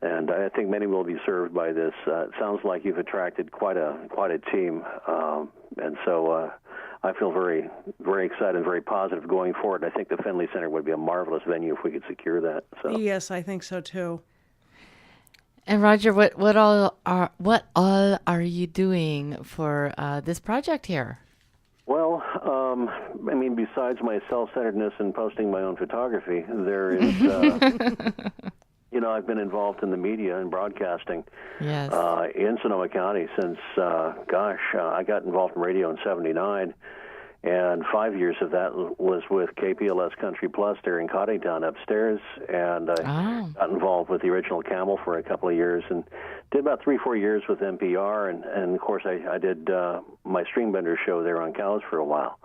S5: And I think many will be served by this. It sounds like you've attracted quite a team, and so I feel very, very excited and very positive going forward. I think the Finley Center would be a marvelous venue if we could secure that. So.
S2: Yes, I think so too.
S1: And Roger, what all are you doing for this project here?
S5: Well, I mean, besides my self-centeredness and posting my own photography, there is, I've been involved in the media and broadcasting
S1: Yes.
S5: in Sonoma County since, I got involved in radio in '79, and 5 years of that was with KPLS Country Plus there in Coddingtown upstairs, and I got involved with the original Camel for a couple of years and did about 3-4 years with NPR, and of course I did my Streambender show there on Cows for a while.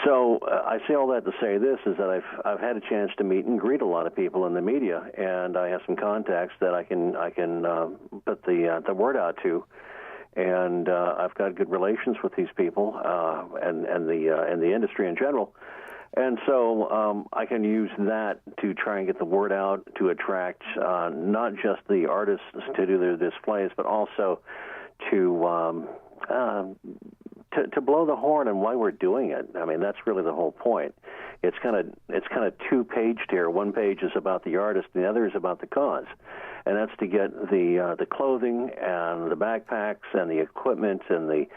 S5: So I say all that to say this is that I've had a chance to meet and greet a lot of people in the media, and I have some contacts that I can put the word out to. And I've got good relations with these people and the industry in general, and so I can use that to try and get the word out to attract not just the artists to do their displays, but also to blow the horn on why we're doing it. I mean, that's really the whole point. It's kind of two-paged here. One page is about the artist, and the other is about the cause. And that's to get the clothing and the backpacks and the equipment and the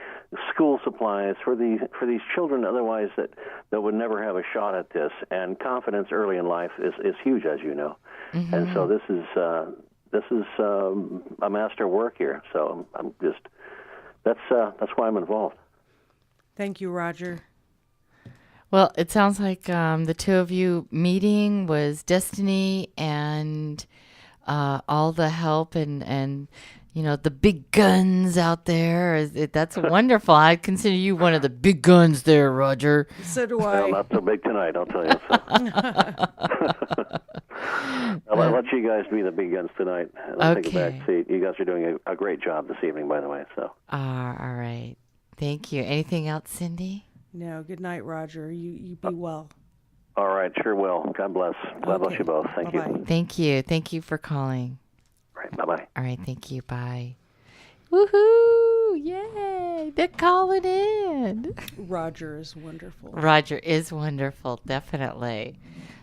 S5: school supplies for these children otherwise that would never have a shot at this. And confidence early in life is huge, as you know. Mm-hmm. And so this is a master work here. So I'm just that's why I'm involved.
S2: Thank you, Roger.
S1: Well, it sounds like the two of you meeting was destiny, and all the help and the big guns out there. That's wonderful. I consider you one of the big guns there, Roger.
S2: So do
S5: Well,
S2: I.
S5: not so big tonight, I'll tell you. I'll let you guys be the big guns tonight. I'll take a back seat. You guys are doing a great job this evening, by the way. So.
S1: All right. Thank you. Anything else, Cindy?
S2: No, good night, Roger. You be well.
S5: All right, sure will. God bless. God bless you both. Thank
S2: Bye-bye.
S5: you.
S1: Thank you. Thank you for calling.
S5: All right, bye-bye.
S1: All right. Thank you. Bye. Woohoo! Yay! They're calling in.
S2: Roger is wonderful.
S1: Roger is wonderful, definitely.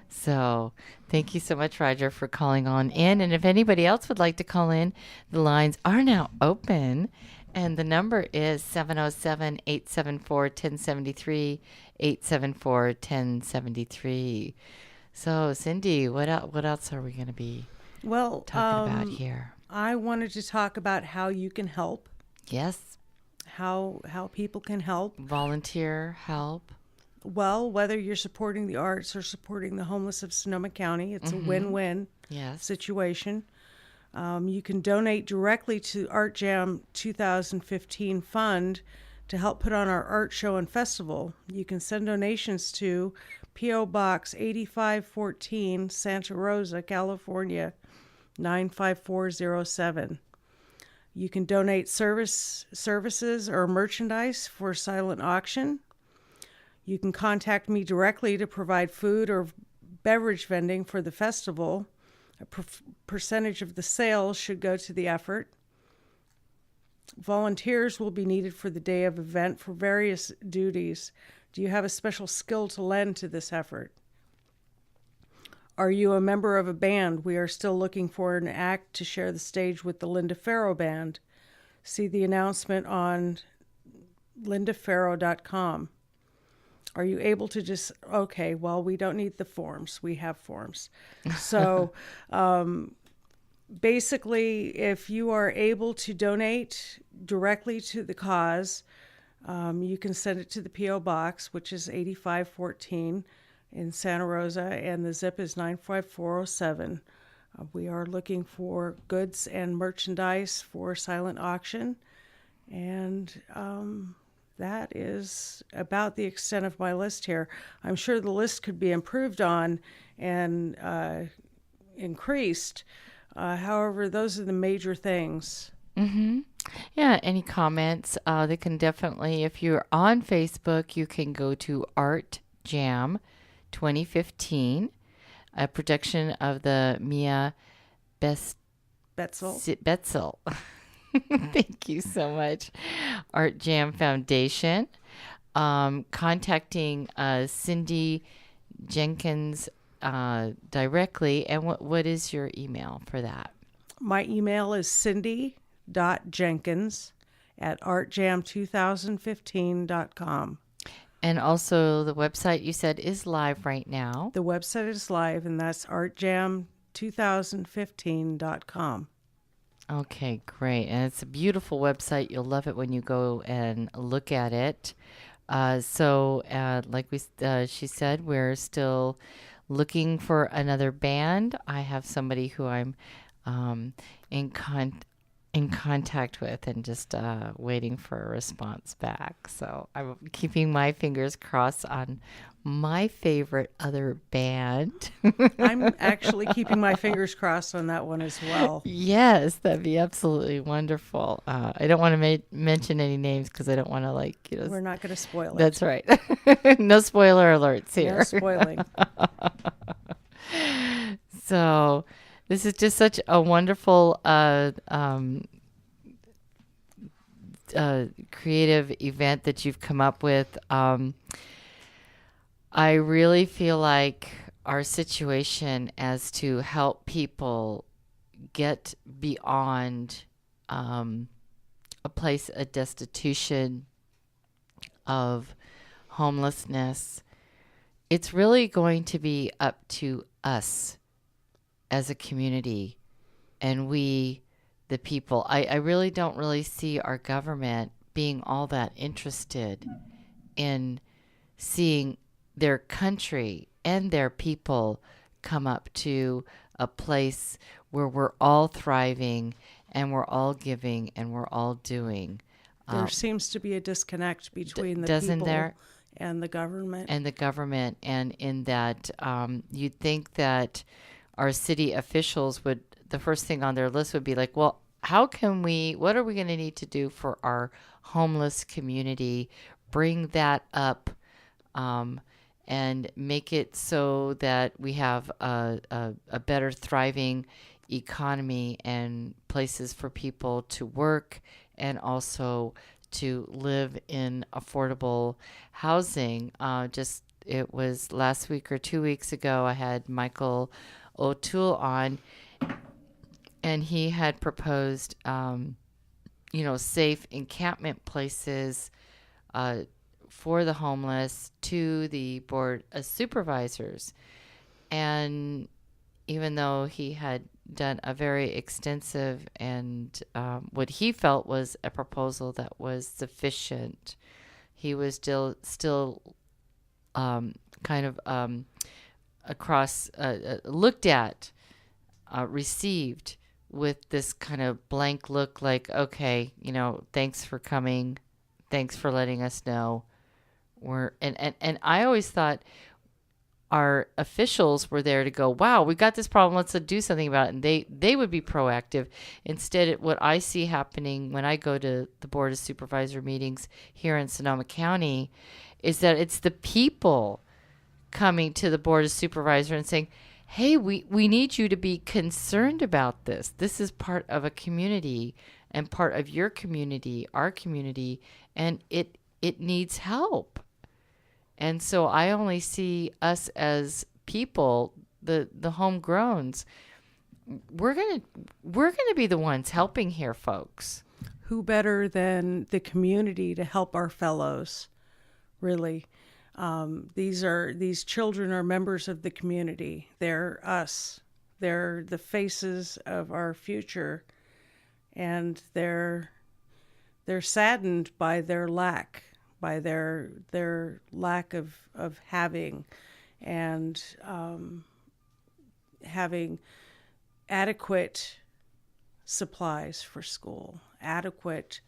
S1: So thank you so much, Roger, for calling on in. And if anybody else would like to call in, the lines are now open. And the number is 707-874-1073, 874-1073. So, Cindy, what else are we going to be talking about here?
S2: I wanted to talk about how you can help,
S1: Yes.
S2: how people can help.
S1: Volunteer help.
S2: Well, whether you're supporting the arts or supporting the homeless of Sonoma County, it's a win-win
S1: Yes.
S2: situation. You can donate directly to ArtJAM2015 fund to help put on our art show and festival. You can send donations to P.O. Box 8514, Santa Rosa, California, 95407. You can donate services or merchandise for silent auction. You can contact me directly to provide food or beverage vending for the festival. A percentage of the sales should go to the effort. Volunteers will be needed for the day of event for various duties. Do you have a special skill to lend to this effort? Are you a member of a band? We are still looking for an act to share the stage with the Linda Farrow Band. See the announcement on lindafarrow.com. Are you able to just, okay, well, we don't need the forms. We have forms. So basically, if you are able to donate directly to the cause, you can send it to the P.O. Box, which is 8514 in Santa Rosa, and the zip is 95407. We are looking for goods and merchandise for silent auction, and that is about the extent of my list here. I'm sure the list could be improved on and increased. However, those are the major things.
S1: Mm-hmm. Yeah, any comments? They can definitely, if you're on Facebook, you can go to ArtJAM2015, a production of the Mia Betsill. Thank you so much. ArtJAM Foundation. Contacting Cindy Jenkins directly. And what is your email for that?
S2: My email is cindy.jenkins@artjam2015.com.
S1: And also the website you said is live right now.
S2: The website is live, and that's artjam2015.com.
S1: Okay, great. And it's a beautiful website. You'll love it when you go and look at it. Like she said, we're still looking for another band. I have somebody who I'm in contact with and just waiting for a response back. So I'm keeping my fingers crossed on my favorite other band.
S2: I'm actually keeping my fingers crossed on that one as well.
S1: Yes, that'd be absolutely wonderful. I don't want to mention any names because I don't want to
S2: We're not going to spoil it.
S1: That's right. No spoiler alerts here.
S2: No spoiling.
S1: So this is just such a wonderful creative event that you've come up with. I really feel like our situation as to help people get beyond a destitution of homelessness, it's really going to be up to us as a community and we, the people. I really don't really see our government being all that interested in seeing their country and their people come up to a place where we're all thriving and we're all giving and we're all doing.
S2: There seems to be a disconnect between the
S1: doesn't
S2: people
S1: there?
S2: and the government.
S1: And in that you'd think that our city officials would, the first thing on their list would be like, well, what are we going to need to do for our homeless community? Bring that up and make it so that we have a better thriving economy and places for people to work and also to live in affordable housing. It was last week or 2 weeks ago, I had Michael O'Toole on, and he had proposed, safe encampment places for the homeless to the board of supervisors. And even though he had done a very extensive and what he felt was a proposal that was sufficient, he was still kind of across looked at, received with this kind of blank look, like, okay, thanks for coming, thanks for letting us know. And I always thought our officials were there to go, wow, we got this problem, let's do something about it. And they would be proactive. Instead, what I see happening when I go to the Board of Supervisor meetings here in Sonoma County is that it's the people coming to the Board of Supervisor and saying, hey, we need you to be concerned about this. This is part of a community and part of your community, our community, and it needs help. And so I only see us as people, the homegrowns. We're gonna be the ones helping here, folks.
S2: Who better than the community to help our fellows? Really, these children are members of the community. They're us. They're the faces of our future, and they're saddened by their lack. By their lack of having and having adequate supplies for school, adequate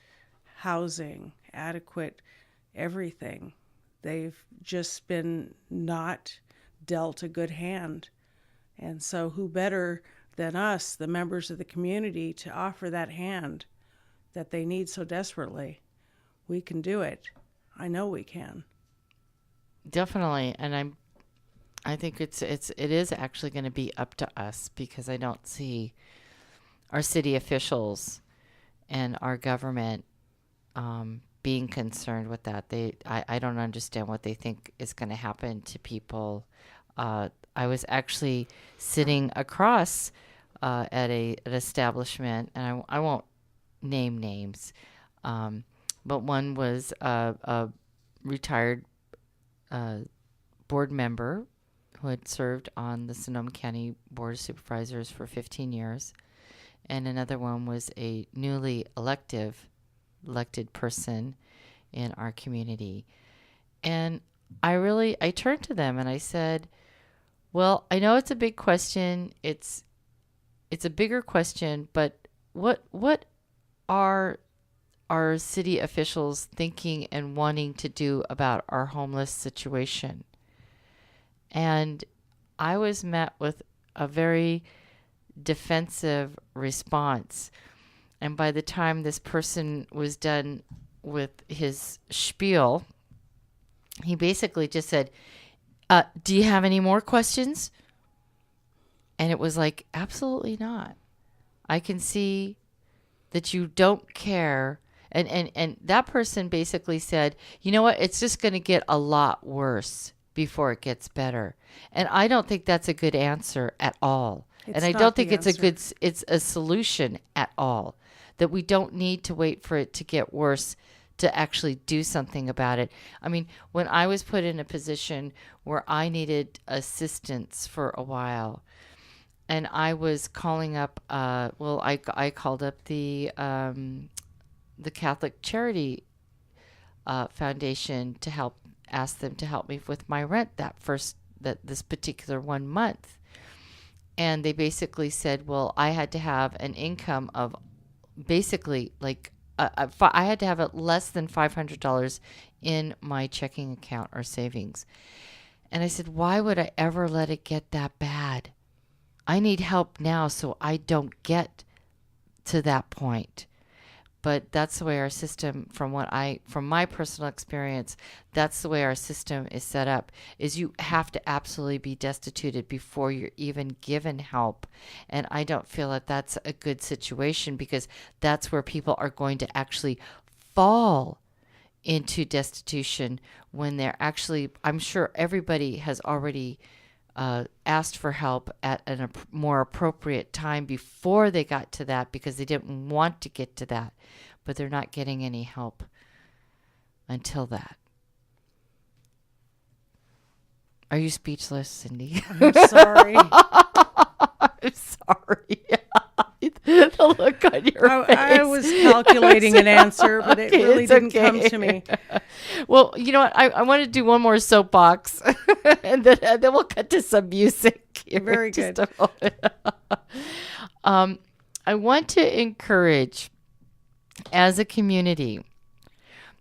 S2: housing, adequate everything. They've just been not dealt a good hand. And so who better than us, the members of the community, to offer that hand that they need so desperately? We can do it. I know we can.
S1: Definitely, and I think it is actually going to be up to us, because I don't see our city officials and our government being concerned with that. I don't understand what they think is going to happen to people. I was actually sitting across at an establishment, and I won't name names. But one was a retired board member who had served on the Sonoma County Board of Supervisors for 15 years. And another one was a newly elected person in our community. And I turned to them and I said, well, I know it's a big question. It's a bigger question, but what are our city officials thinking and wanting to do about our homeless situation? And I was met with a very defensive response. And by the time this person was done with his spiel, he basically just said, do you have any more questions? And it was like, absolutely not. I can see that you don't care. And that person basically said, you know what, it's just going to get a lot worse before it gets better. And I don't think that's a good answer at all. And I don't think it's a solution at all, that we don't need to wait for it to get worse to actually do something about it. I mean, when I was put in a position where I needed assistance for a while, and I was calling up, I called up the Catholic Charity Foundation to ask them to help me with my rent this particular 1 month. And they basically said, well, I had to have an income of basically like I had to have it less than $500 in my checking account or savings. And I said, why would I ever let it get that bad? I need help now so I don't get to that point. But that's the way our system, from my personal experience, that's the way our system is set up, is you have to absolutely be destituted before you're even given help. And I don't feel that that's a good situation, because that's where people are going to actually fall into destitution when they're actually, I'm sure everybody has already asked for help at a more appropriate time before they got to that, because they didn't want to get to that, but they're not getting any help until that. Are you speechless, Cindy?
S2: I'm sorry.
S1: I'm sorry. The look on your face.
S2: I was calculating an answer, but it really didn't come to me.
S1: Well, you know what? I want to do one more soapbox, and then we'll cut to some music.
S2: Very good.
S1: I want to encourage, as a community,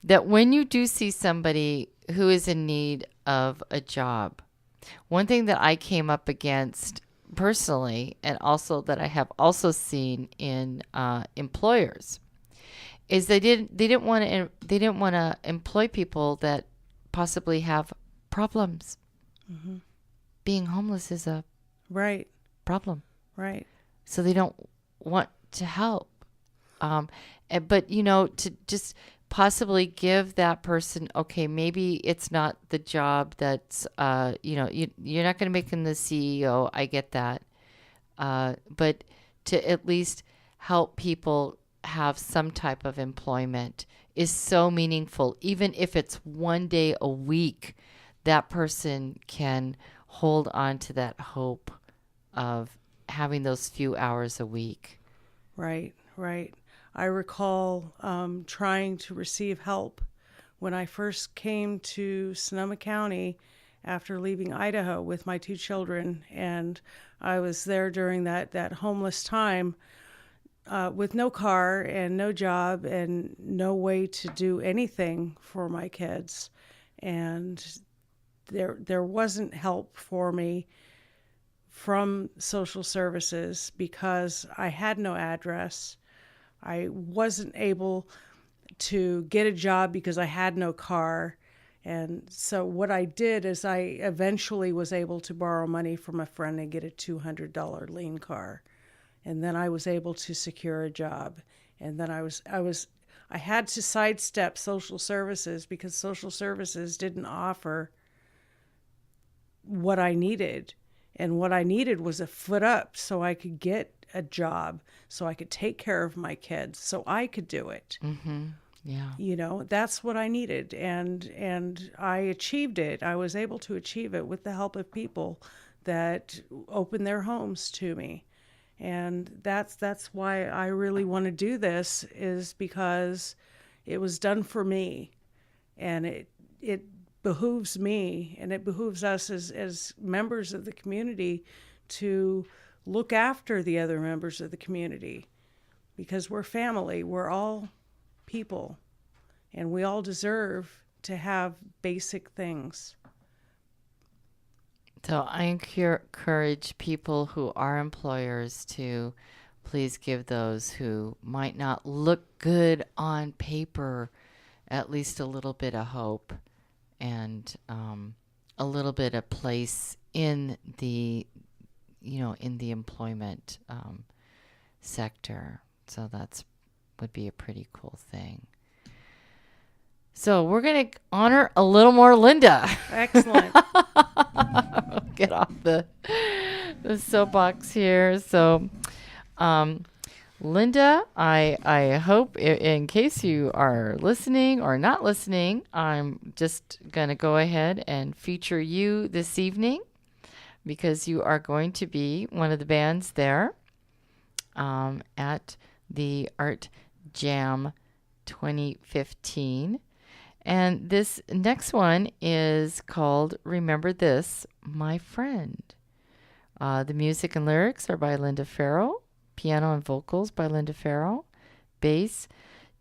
S1: that when you do see somebody who is in need of a job, one thing that I came up against personally, and also that I have also seen in employers, is they didn't want to employ people that possibly have problems. Mm-hmm. Being homeless is a problem,
S2: right?
S1: So they don't want to help. But to just possibly give that person, okay, maybe it's not the job that's, you're not going to make them the CEO. I get that. But to at least help people have some type of employment is so meaningful. Even if it's one day a week, that person can hold on to that hope of having those few hours a week.
S2: Right. I recall trying to receive help when I first came to Sonoma County after leaving Idaho with my 2 children, and I was there during that homeless time with no car and no job and no way to do anything for my kids. And there wasn't help for me from social services because I had no address. I wasn't able to get a job because I had no car. And so what I did is I eventually was able to borrow money from a friend and get a $200 lean car. And then I was able to secure a job. And then I had to sidestep social services because social services didn't offer what I needed. And what I needed was a foot up so I could get a job, so I could take care of my kids, so I could do it.
S1: Mm-hmm. Yeah.
S2: That's what I needed. And I achieved it. I was able to achieve it with the help of people that opened their homes to me. And that's why I really want to do this, is because it was done for me. And it behooves me, and it behooves us as members of the community to look after the other members of the community, because we're family. We're all people, and we all deserve to have basic things.
S1: So I encourage people who are employers to please give those who might not look good on paper at least a little bit of hope and a little bit of place in the employment sector. So would be a pretty cool thing. So we're going to honor a little more Linda.
S2: Excellent.
S1: Get off the soapbox here. So, Linda, I hope in case you are listening or not listening, I'm just going to go ahead and feature you this evening, because you are going to be one of the bands there at the ArtJAM 2015. And this next one is called Remember This, My Friend. The music and lyrics are by Linda Farrell. Piano and vocals by Linda Farrell. bass,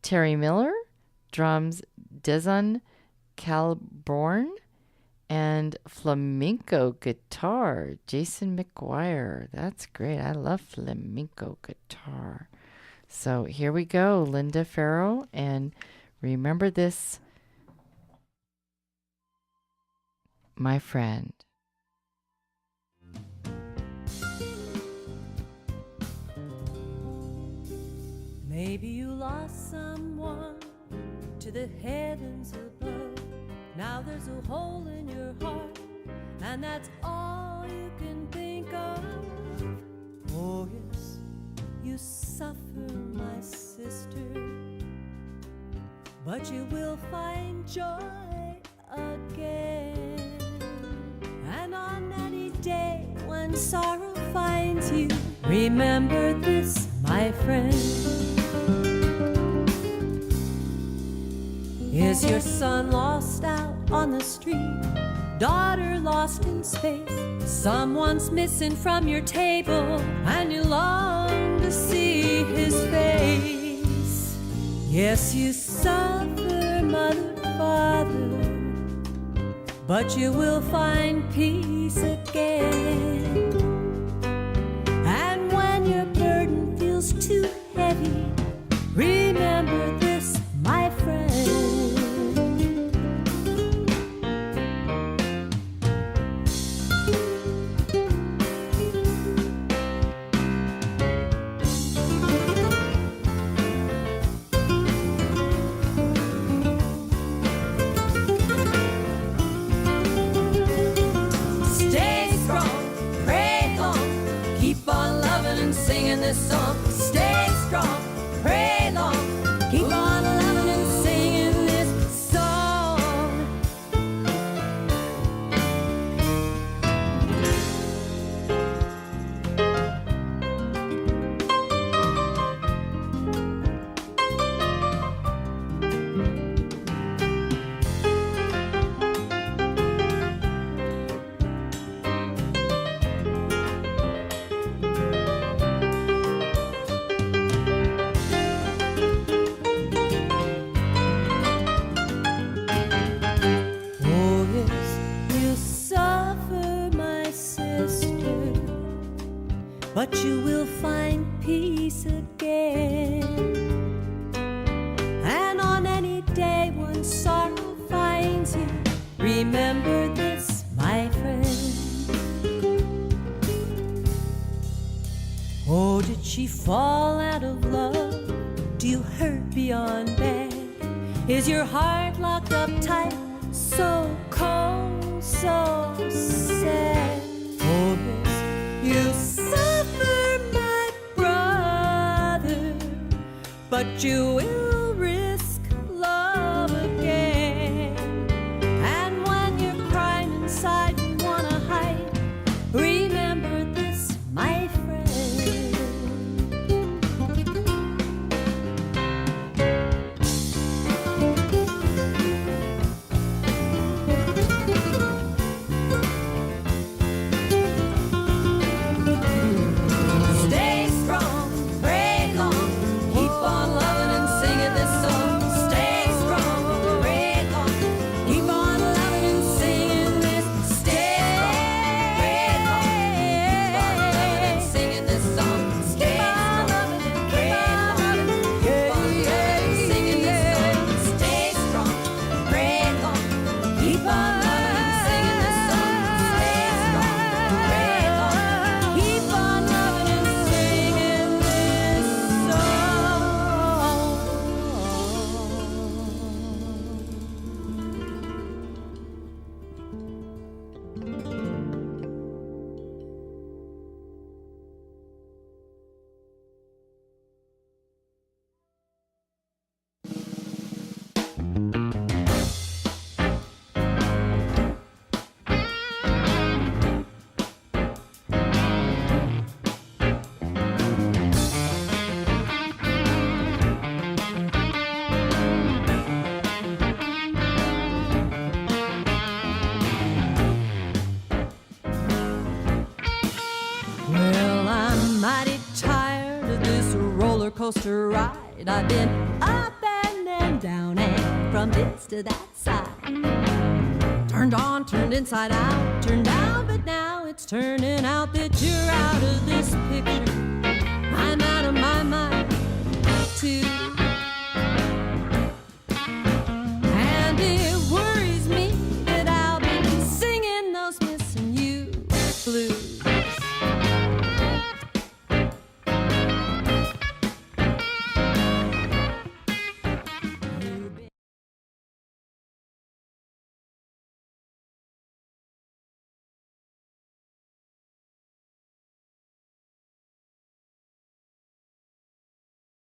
S1: Terry Miller, drums, Deson Calborn, and flamenco guitar, Jason McGuire. That's great. I love flamenco guitar. So here we go, Linda Farrow, and remember this, my friend.
S4: Maybe you lost someone to the heavens above. Now there's a hole in your heart, and that's all you can think of. Oh yes, you suffer, my sister, but you will find joy again. And on any day when sorrow finds you, remember this, my friend. Is your son lost out on the street? Daughter lost in space? Someone's missing from your table, and you long to see his face. Yes, you suffer, mother, father, but you will find peace again. And when your burden feels too heavy, remember this, my friend. This song, stay strong, pray long, keep on loving and singing this song. But you will find peace again. And on any day when sorrow finds you, remember this, my friend. Oh, did she fall out of love? Do you hurt beyond bear? Is your heart locked up tight, so cold, so sad? Oh, yes, you suffer, my brother, but you will risk love again. And when you're crying inside and wanna hide, remember this, my friend. Well, I'm mighty tired of this roller coaster ride. side. I've been up and then down and from this to that side. Turned on, turned inside out, turned down, but now it's turning out that you're out of this picture. I'm out of my mind too.